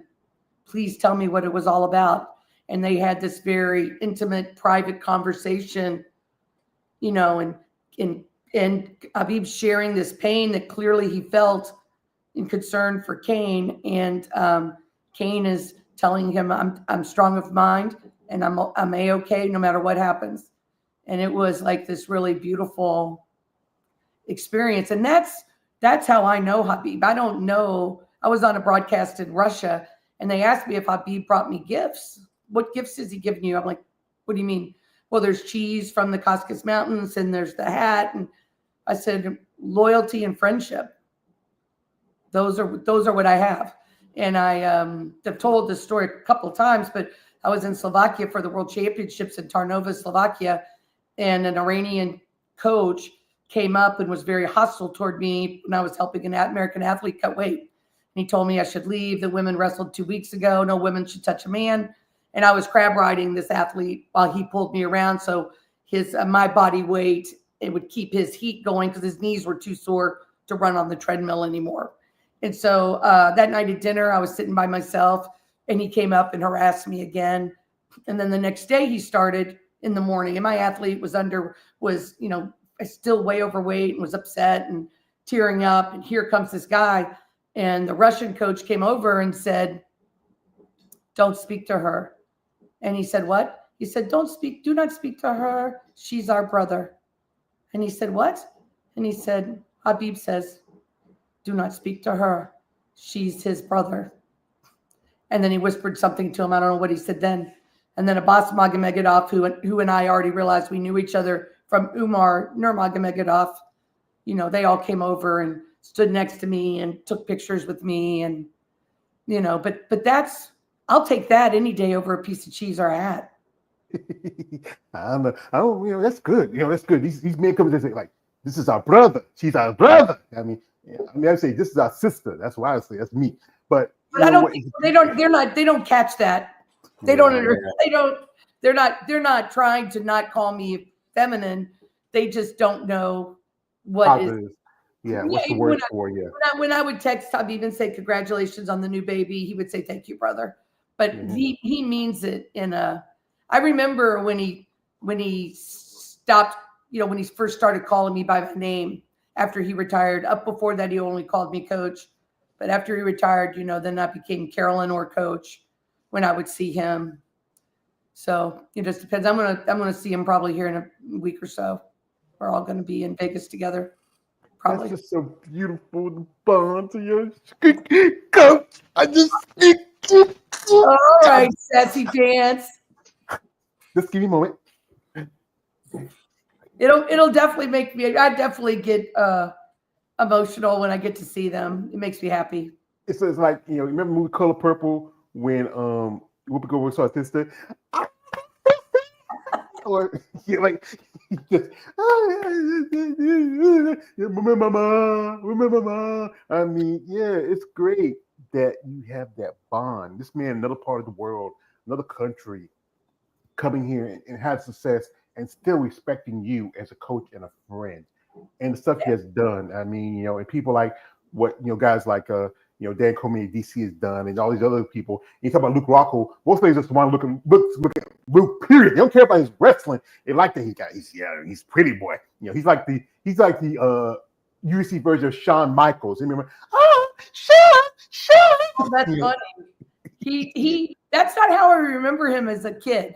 please tell me what it was all about. And they had this very intimate, private conversation, and Habib sharing this pain that clearly he felt in concern for Kane. And Kane is telling him, I'm strong of mind and I'm A-okay no matter what happens. And it was like this really beautiful experience. And that's how I know Habib. I don't know. I was on a broadcast in Russia and they asked me if Habib brought me gifts. What gifts is he giving you? I'm like, what do you mean? Well, there's cheese from the Caucasus Mountains and there's the hat. And I said, loyalty and friendship. Those are what I have. And I have told this story a couple of times, but I was in Slovakia for the World Championships in Tarnova, Slovakia, and an Iranian coach came up and was very hostile toward me when I was helping an American athlete cut weight. And he told me I should leave. The women wrestled 2 weeks ago. No women should touch a man. And I was crab riding this athlete while he pulled me around. So my body weight, it would keep his heat going because his knees were too sore to run on the treadmill anymore. And so that night at dinner, I was sitting by myself and he came up and harassed me again. And then the next day he started in the morning and my athlete was still way overweight and was upset and tearing up. And here comes this guy. And the Russian coach came over and said, don't speak to her. And he said, what? He said, do not speak to her. She's our brother. And he said, what? And he said, Habib says, do not speak to her. She's his brother. And then he whispered something to him. I don't know what he said then. And then Abbas Magomedov, who and I already realized we knew each other from Umar Nurmagomedov. You know, they all came over and stood next to me and took pictures with me. And, you know, but that's, I'll take that any day over a piece of cheese or a hat. I don't, that's good. That's good. These men come and say, like, this is our brother. She's our brother. I mean, I say this is our sister. That's why I say that's me. But I don't think they don't catch that. They they're not trying to not call me feminine. They just don't know what is. What's the word for you? When I would text Habib and say congratulations on the new baby, he would say thank you, brother. But he means it in a. I remember when he stopped, when he first started calling me by my name after he retired. Up before that, he only called me coach. But after he retired, then I became Carolyn or coach when I would see him. So it just depends. I'm gonna see him probably here in a week or so. We're all gonna be in Vegas together. Probably. That's just so beautiful, the bond to your coach. All right, sassy dance. Just give me a moment. It'll definitely make me. I definitely get emotional when I get to see them. It makes me happy. It's like remember the movie Color Purple when Whoopi Goldberg saw her sister, or like just remember mama. I mean, it's great that you have that bond. This man, another part of the world, another country, coming here and have success and still respecting you as a coach and a friend and the stuff he has done. I mean, and people like what guys like Dan Comey at DC has done and all these other people. You talk about Luke Rocco, most players just want to look at Luke, period. They don't care about his wrestling. They like that he's pretty boy. He's like the UC version of Shawn Michaels. Remember? Oh, Shawn. Oh, that's funny. He that's not how I remember him as a kid.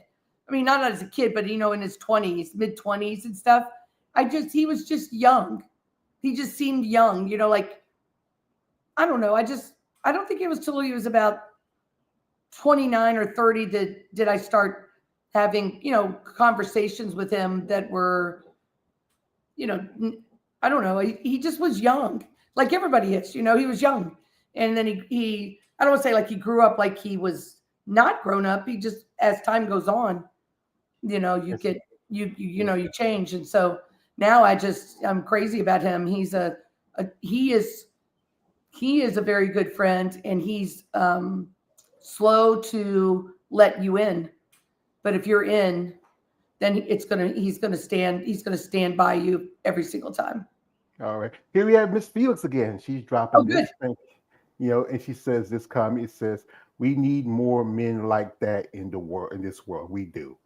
I mean, not as a kid, but in his 20s, mid-20s and stuff. He was just young. He just seemed young, like, I don't know. I don't think it was till he was about 29 or 30 that did I start having, conversations with him that were, I don't know. He just was young, like everybody is, he was young. And then he I don't want to say like he grew up like he was not grown up. He just, as time goes on, you get, you change. And so now I'm crazy about him. He is a very good friend, and he's slow to let you in. But if you're in, then he's gonna stand by you every single time. All right. Here we have Miss Felix again. She's dropping this thing, and she says this comment. It says, we need more men like that in this world. We do,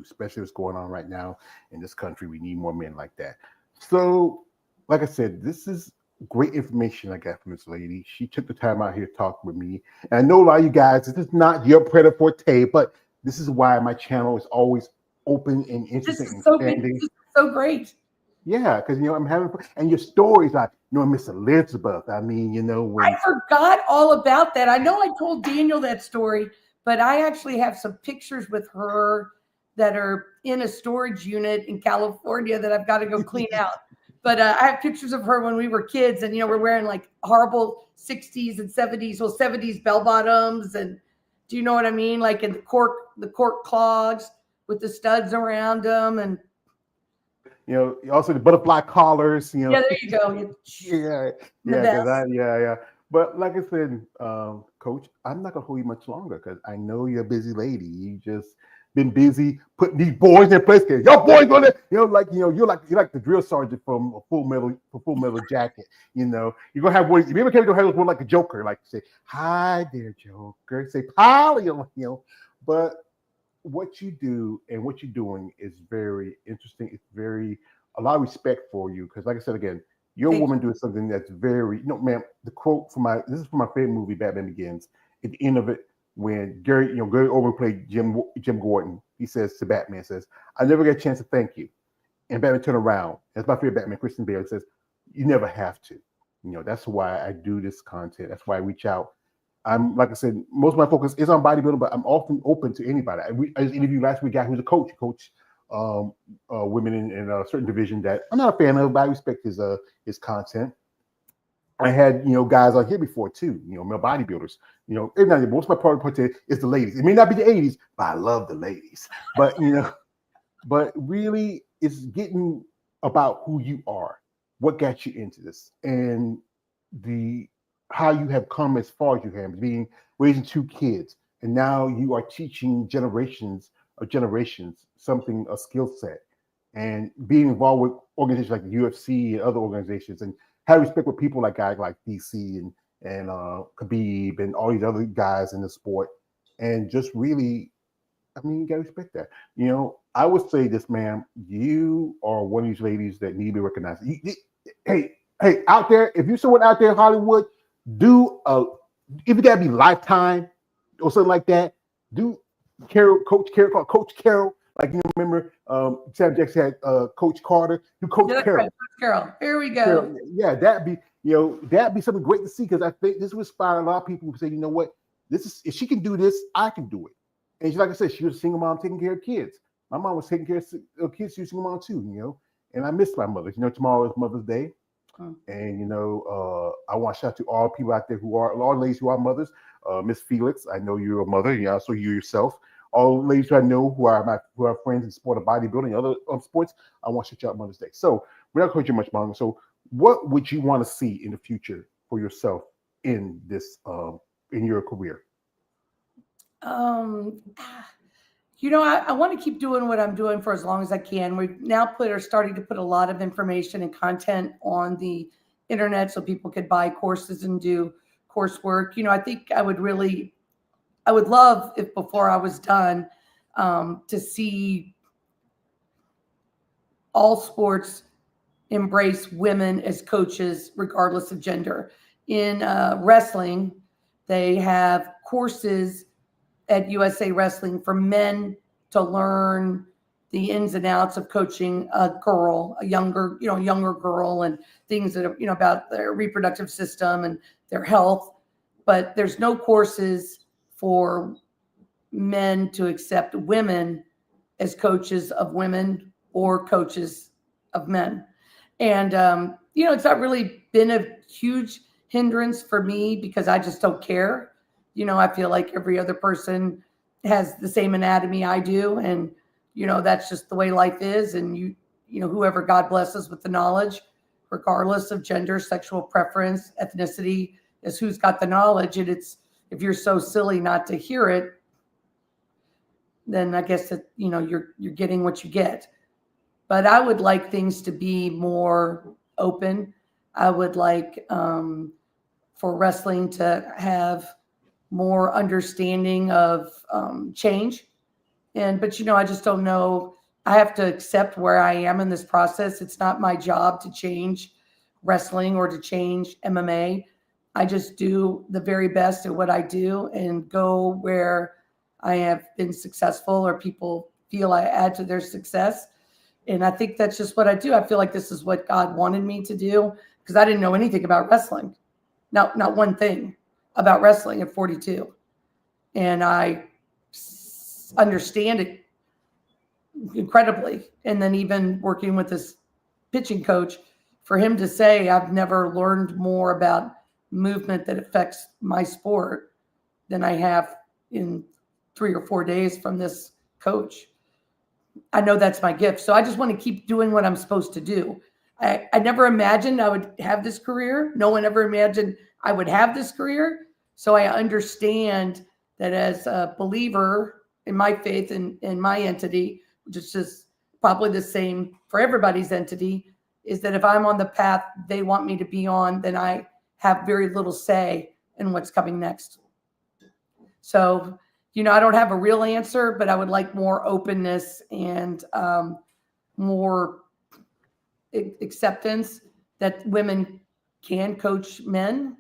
especially what's going on right now in this country. We need more men like that. So, like I said, this is great information I got from this lady. She took the time out here to talk with me. And I know a lot of you guys, this is not your Predator forte, but this is why my channel is always open and interesting and expanding. This is so great. Yeah, because I'm having fun. And your stories, like Miss Elizabeth. I mean, when I forgot all about that. I know I told Daniel that story, but I actually have some pictures with her that are in a storage unit in California that I've got to go clean out. But I have pictures of her when we were kids, and we're wearing like horrible 60s and 70s bell bottoms, and do you know what I mean? Like in the cork clogs with the studs around them, and also the butterfly collars. Yeah, there you go. Yeah. But like I said, Coach, I'm not gonna hold you much longer because I know you're a busy lady. You just been busy putting these boys in place. Your boys gonna, you're like the drill sergeant from Full Metal Jacket. You're gonna have one. You ever gonna have one like a Joker, like say, "Hi there, Joker." Say, "Polly," But what you do and what you're doing is very interesting. It's a lot of respect for you because, like I said again, you're a woman doing something that's very, ma'am. The quote this is from my favorite movie, Batman Begins. At the end of it, when Gary Oldman played Jim Gordon, he says to Batman, "I never get a chance to thank you," and Batman turned around. That's my favorite Batman. Christian Bale says, "You never have to." That's why I do this content. That's why I reach out. I'm like I said, most of my focus is on bodybuilding, but I'm often open to anybody. I just interviewed last week a guy who's a coach, women in a certain division that I'm not a fan of, but I respect his content. I had guys on here before too, male bodybuilders. Most of my part is the ladies. It may not be the 80s, but I love the ladies. But but really, it's getting about who you are, what got you into this, and how you have come as far as you have, being raising 2 kids, and now you are teaching generations something, a skill set, and being involved with organizations like the UFC and other organizations, and have respect with people like guys like DC and Khabib and all these other guys in the sport, and just really, you gotta respect that. I would say this, ma'am, you are one of these ladies that need to be recognized. Hey, out there, if you're someone out there in Hollywood, if you gotta be Lifetime or something like that, do Coach Carol. Like remember, Sam Jackson had Coach Carter. Do Coach Carol. Right, Coach Carol. Here we go. Carol, yeah, that'd be something great to see, because I think this would inspire a lot of people who say, you know what, if she can do this, I can do it. And like I said, she was a single mom taking care of kids. My mom was taking care of kids. She was a single mom too, and I miss my mother. Tomorrow is Mother's Day. And I want to shout out to all people out there all ladies who are mothers. Miss Felix, I know you're a mother. So you yourself. All ladies who I know who are friends in sport of bodybuilding and other sports, I want to shout you out Mother's Day. So we're not going to much longer. So what would you want to see in the future for yourself in this in your career? I want to keep doing what I'm doing for as long as I can. We've now starting to put a lot of information and content on the internet so people could buy courses and do coursework. I think I would love, if before I was done, to see all sports embrace women as coaches, regardless of gender. In wrestling, they have courses at USA Wrestling for men to learn the ins and outs of coaching a younger girl, and things that are, about their reproductive system and their health. But there's no courses for men to accept women as coaches of women or coaches of men. And, it's not really been a huge hindrance for me, because I just don't care. I feel like every other person has the same anatomy I do. And, that's just the way life is. And whoever God blesses with the knowledge, regardless of gender, sexual preference, ethnicity, is who's got the knowledge. And if you're so silly not to hear it, then I guess that, you're getting what you get. But I would like things to be more open. I would like for wrestling to have more understanding of change. But I just don't know. I have to accept where I am in this process. It's not my job to change wrestling or to change MMA. I just do the very best at what I do and go where I have been successful or people feel I add to their success. And I think that's just what I do. I feel like this is what God wanted me to do, because I didn't know anything about wrestling. Not one thing about wrestling at 42. And I understand it incredibly. And then even working with this pitching coach, for him to say, I've never learned more about movement that affects my sport than I have in 3 or 4 days from this coach. I know that's my gift. So I just want to keep doing what I'm supposed to do. I never imagined I would have this career. No one ever imagined I would have this career. So I understand that as a believer in my faith and in my entity, which is just probably the same for everybody's entity, is that if I'm on the path they want me to be on, then I have very little say in what's coming next. So, I don't have a real answer, but I would like more openness and more acceptance that women can coach men,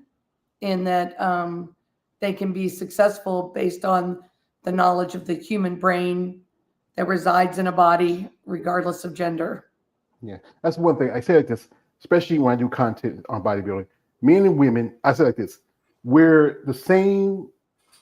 and that they can be successful based on the knowledge of the human brain that resides in a body, regardless of gender. Yeah, that's one thing. I say like this, especially when I do content on bodybuilding. Men and women, I say like this: we're the same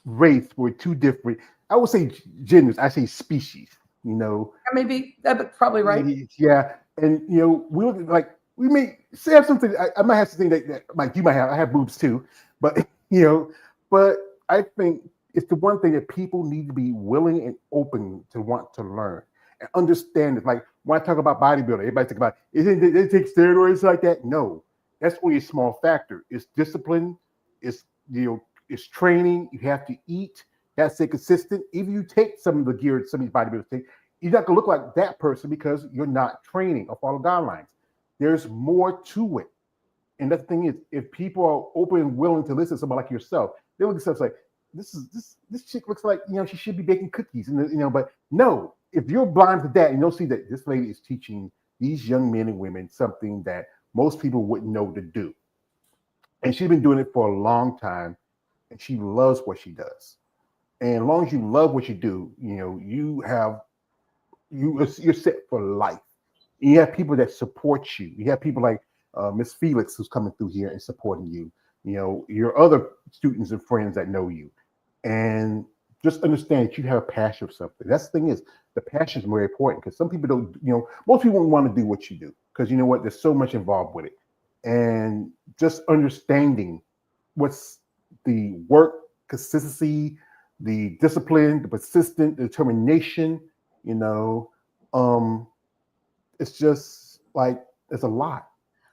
race. We're two different. I would say genders. I say species. You know. Maybe that's probably right. Yeah, and you know, we look like we may say have something. I might have something that like you might have. I have boobs too, but you know, but I think it's the one thing that people need to be willing and open to want to learn and understand it. Like when I talk about bodybuilding, everybody think about it take steroids like that. No, that's only a small factor. It's discipline. It's it's training. You have to eat. You have to stay consistent. Even you take some of the gear some of these bodybuilders take, you're not gonna look like that person because you're not training or follow guidelines. There's more to it. And that's the thing is, if people are open and willing to listen to somebody like yourself, they look at stuff like this chick looks like she should be baking cookies, and but no, if you're blind to that and you'll see that this lady is teaching these young men and women something that most people wouldn't know to do, and she's been doing it for a long time, and she loves what she does. And as long as you love what you do, you're set for life. And you have people that support you. You have people like Miss Felix who's coming through here and supporting you. Your other students and friends that know you, and just understand that you have a passion for something. That's the thing is the passion is very important because some people don't. Most people don't want to do what you do because you know what? There's so much involved with it, and just understanding what's the work consistency, the discipline, the persistent determination. It's just like it's a lot.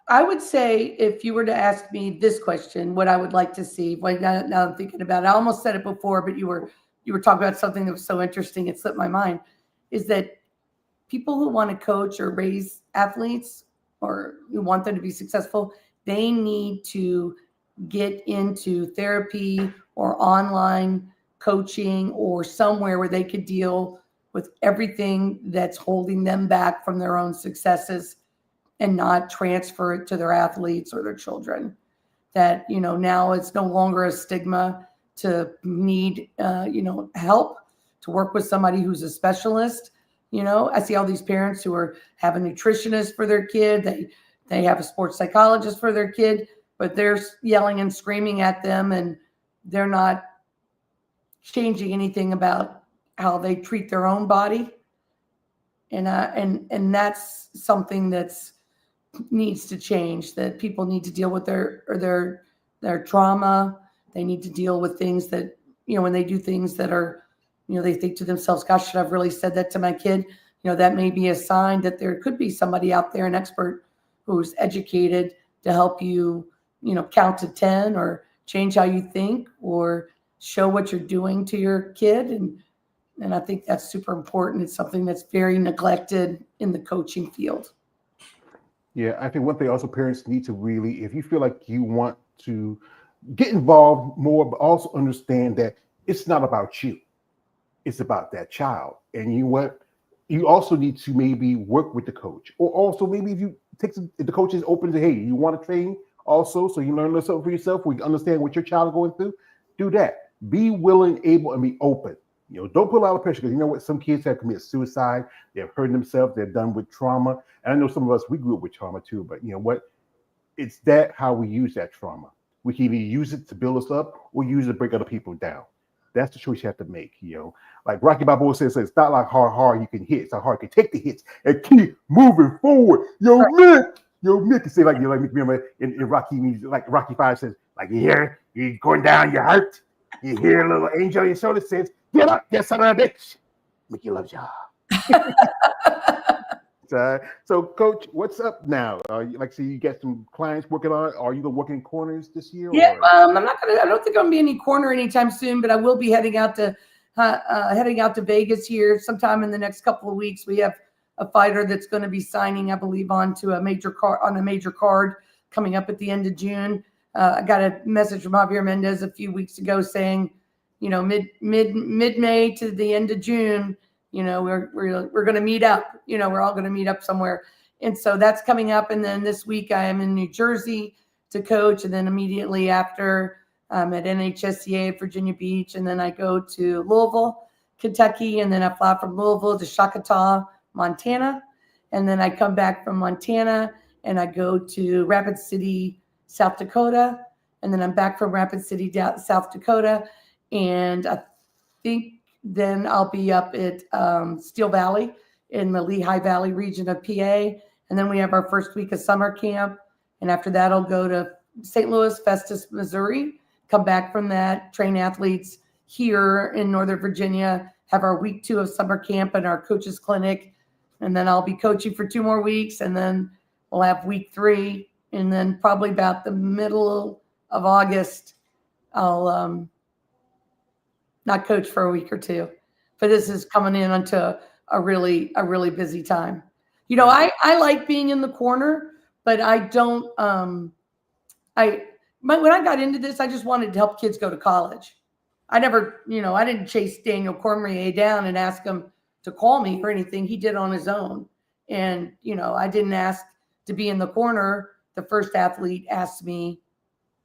I would say if you were to ask me this question, what I would like to see, now I'm thinking about it, I almost said it before, but you were talking about something that was so interesting, it slipped my mind, is that people who want to coach or raise athletes or who want them to be successful, they need to get into therapy or online coaching or somewhere where they could deal with everything that's holding them back from their own successes and not transfer it to their athletes or their children. That, now it's no longer a stigma to need, help, to work with somebody who's a specialist. I see all these parents who have a nutritionist for their kid. They have a sports psychologist for their kid, but they're yelling and screaming at them and they're not changing anything about how they treat their own body. And that's something that's needs to change, that people need to deal with their trauma. They need to deal with things that, when they do things that are, they think to themselves, gosh, should I have really said that to my kid? That may be a sign that there could be somebody out there, an expert who's educated to help you, count to 10 or change how you think or show what you're doing to your kid. And I think that's super important. It's something that's very neglected in the coaching field. Yeah, I think one thing also parents need to really, if you feel like you want to get involved more, but also understand that it's not about you. It's about that child. And you know what? You also need to maybe work with the coach. Or also maybe if the coach is open to, hey, you want to train also, so you learn something for yourself, where you understand what your child is going through, do that. Be willing, able, and be open. Don't put a lot of pressure because you know what? Some kids have committed suicide. They've hurt themselves. They're done with trauma. And I know some of us, we grew up with trauma too. But you know what? It's how we use that trauma. We can either use it to build us up or use it to break other people down. That's the choice you have to make. Like Rocky Balboa says, it's not like how hard you can hit. It's how hard you can take the hits and keep moving forward. Mick can say like remember in Rocky music, like Rocky 5 says, like you're going down, you're hurt. You hear a little angel on your shoulder says, get up, get son of a bitch. Mickey loves y'all. So, Coach, what's up now? You got some clients working on it. Are you going to work in corners this year? Yeah, I don't think I'm going to be any corner anytime soon, but I will be heading out to Vegas here sometime in the next couple of weeks. We have a fighter that's going to be signing, I believe, onto a major card coming up at the end of June. I got a message from Javier Mendez a few weeks ago saying, mid-May to the end of June, we're going to meet up. We're all going to meet up somewhere. And so that's coming up. And then this week I am in New Jersey to coach. And then immediately after I'm at NHSCA at Virginia Beach. And then I go to Louisville, Kentucky. And then I fly from Louisville to Choctaw, Montana. And then I come back from Montana and I go to Rapid City, South Dakota. and then I'm back from Rapid City, South Dakota, and I think then I'll be up at Steel Valley in the Lehigh Valley region of PA, and then we have our first week of summer camp, and after that I'll go to St. Louis, Festus, Missouri, come back from that, train athletes here in Northern Virginia, have our week 2 of summer camp and our coaches clinic, and then I'll be coaching for 2 more weeks, and then we'll have week 3, and then probably about the middle of August, I'll not coach for a week or 2. But this is coming in onto a really busy time. You know, I like being in the corner, but I don't. When I got into this, I just wanted to help kids go to college. I never, I didn't chase Daniel Cormier down and ask him to call me or anything. He did on his own. And, I didn't ask to be in the corner. The first athlete asked me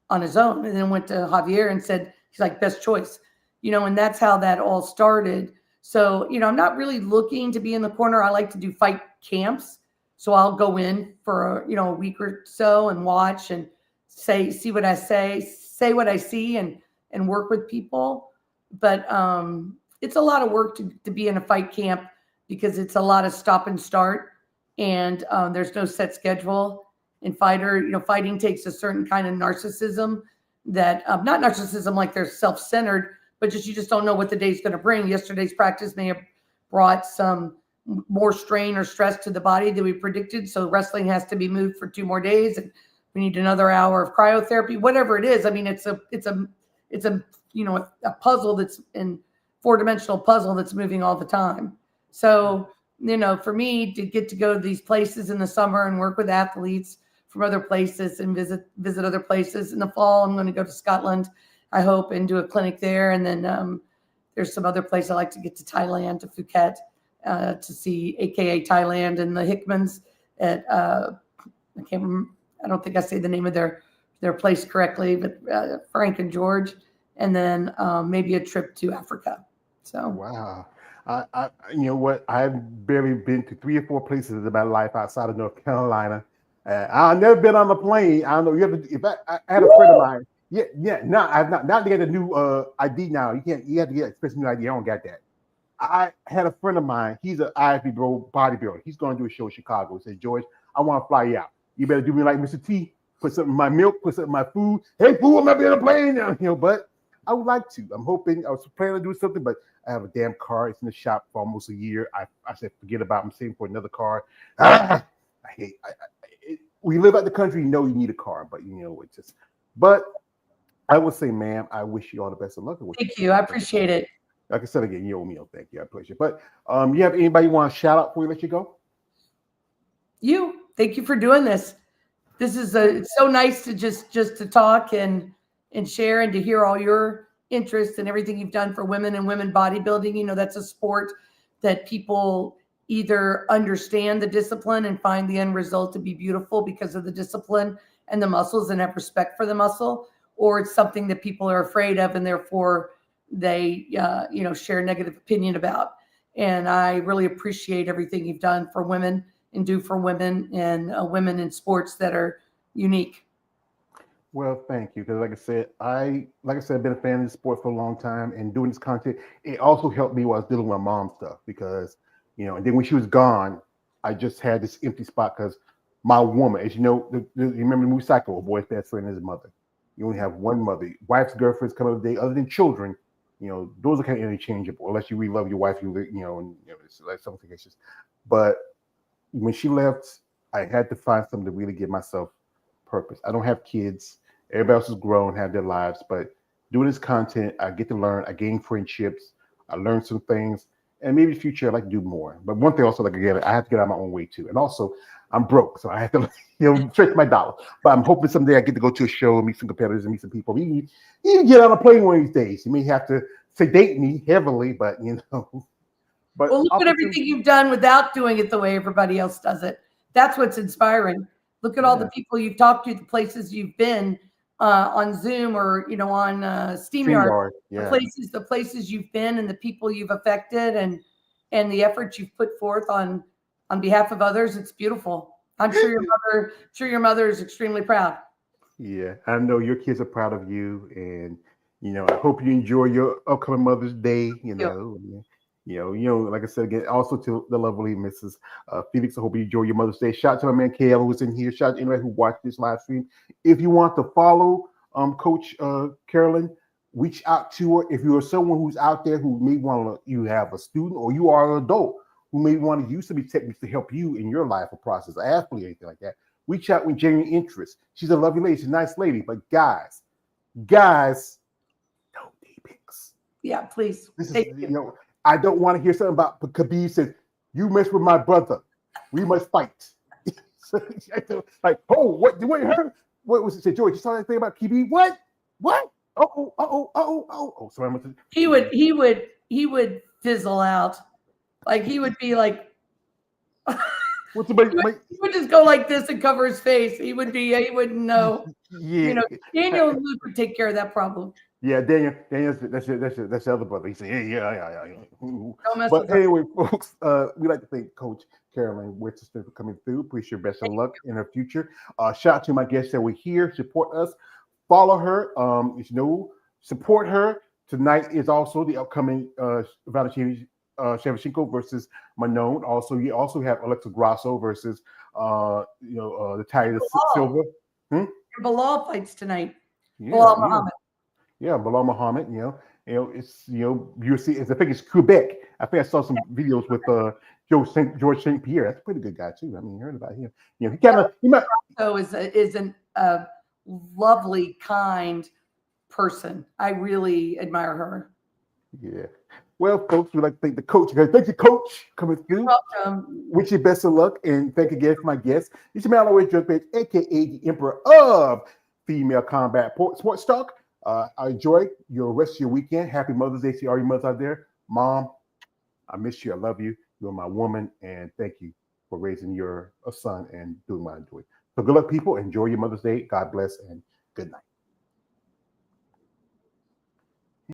on his own, and then went to Javier and said, he's like, best choice, and that's how that all started. So, I'm not really looking to be in the corner. I like to do fight camps. So I'll go in for, a week or so and watch and see what I say what I see and work with people. But it's a lot of work to be in a fight camp because it's a lot of stop and start, and there's no set schedule. In fighting takes a certain kind of narcissism that not narcissism like they're self-centered, but you just don't know what the day's going to bring. Yesterday's practice may have brought some more strain or stress to the body than we predicted. So wrestling has to be moved for 2 more days, and we need another hour of cryotherapy, whatever it is. I mean, it's a puzzle that's in 4-dimensional puzzle that's moving all the time. So, for me to get to go to these places in the summer and work with athletes from other places and visit other places. In the fall, I'm going to go to Scotland, I hope, and do a clinic there. And then there's some other place I like to get to Thailand, to Phuket, to see AKA Thailand and the Hickmans at, I don't think I say the name of their place correctly, but Frank and George, and then maybe a trip to Africa. So wow. You know what? I've barely been to 3 or 4 places in my life outside of North Carolina. I've never been on a plane. I don't know. You have to. If I had a friend of mine. Yeah. No, I've not. Not to get a new ID now. You can't. You have to get a special new ID. I don't get that. I had a friend of mine. He's an IFB bodybuilder. He's going to do a show in Chicago. He said, George, I want to fly you out. You better do me like Mr. T. Put something in my milk. Put something in my food. Hey, fool, I'm not being on a plane now. But I would like to. I'm hoping. I was planning to do something, but I have a damn car. It's in the shop for almost a year. I said, forget about it. I'm saving for another car. I hate. We live out the country. You know you need a car, but it's just. But I would say, ma'am, I wish you all the best of luck. Thank you. I appreciate it. Like I said again, you owe me. Thank you. I appreciate it. But you have anybody you want to shout out before we let you go? Thank you for doing this. This is it's so nice to just to talk and share and to hear all your interest and everything you've done for women and women bodybuilding. That's a sport that people either understand the discipline and find the end result to be beautiful because of the discipline and the muscles and have respect for the muscle, or it's something that people are afraid of and therefore they share negative opinion about. And I really appreciate everything you've done for women and do for women and women in sports that are unique. Well, thank you. Because like I said, I've been a fan of the sport for a long time, and doing this content, it also helped me while I was dealing with my mom's stuff because, and then when she was gone, I just had this empty spot because my woman, as you know, you remember the movie Psycho, a boy's best friend is his mother. You only have one mother. Wife's girlfriends come every day, other than children, those are kind of interchangeable unless you really love your wife, and it's like something it's just. But when she left, I had to find something to really give myself purpose. I don't have kids. Everybody else is grown, have their lives, but doing this content, I get to learn. I gain friendships. I learn some things, and maybe in the future I'd like to do more. But one thing also, I have to get out of my own way too. And also, I'm broke, so I have to, stretch my dollar. But I'm hoping someday I get to go to a show, meet some competitors, and meet some people. You get on a plane one of these days. You may have to sedate me heavily, but But well, look at everything you've done without doing it the way everybody else does it. That's what's inspiring. Look at all the people you've talked to, the places you've been on Zoom or on StreamYard. The places you've been and the people you've affected and the efforts you've put forth on behalf of others. It's beautiful. I'm sure your mother is extremely proud. Yeah, I know your kids are proud of you, and I hope you enjoy your upcoming Mother's Day. Like I said again, also to the lovely Mrs. Felix. I hope you enjoy your Mother's Day. Shout out to my man KL who's in here. Shout out to anybody who watched this live stream. If you want to follow Coach Carolyn, reach out to her. If you're someone who's out there who may want to, you have a student or you are an adult who may want to use some of these techniques to help you in your life or process, athlete, or anything like that. Reach out with genuine interest. She's a lovely lady. She's a nice lady. But guys, no dick pics. Yeah, please. This is, I don't want to hear something about Khabib says, you mess with my brother. We must fight. Like, oh, what was it? Say, George, you saw that thing about Khabib? What? Oh. So he would fizzle out. Like he would be like he would just go like this and cover his face. He wouldn't know. Yeah. Daniel and Luke would take care of that problem. Yeah, Daniel's that's the other brother. He said, yeah. Don't mess But with anyway, folks, we'd like to thank Coach Carolyn Winchester for coming through. Appreciate your best of luck in her future. Shout out to my guests that were here. Support us. Follow her. Support her. Tonight is also the upcoming Valentina Shevchenko versus Manon. Also, you also have Alexa Grasso versus the Talia Silva. Bilal fights tonight. Yeah, Bilal Muhammad. Yeah, Bilal Muhammad. It's you see. I think it's Quebec. I think I saw some videos with George St. Pierre. That's a pretty good guy too. I mean, you heard about him. He might. So is a lovely, kind person. I really admire her. Yeah. Well, folks, we'd like to thank the coach. Thank you, Coach, coming through. Welcome. Wish you best of luck, and thank you again for my guest. It's your man, always Drug Page, aka the Emperor of Female Combat Sports Talk. I enjoy your rest of your weekend. Happy Mother's Day to all your mothers out there. Mom, I miss you. I love you. You're my woman, and thank you for raising your son and doing what I'm doing. So good luck, people. Enjoy your Mother's Day. God bless, and good night.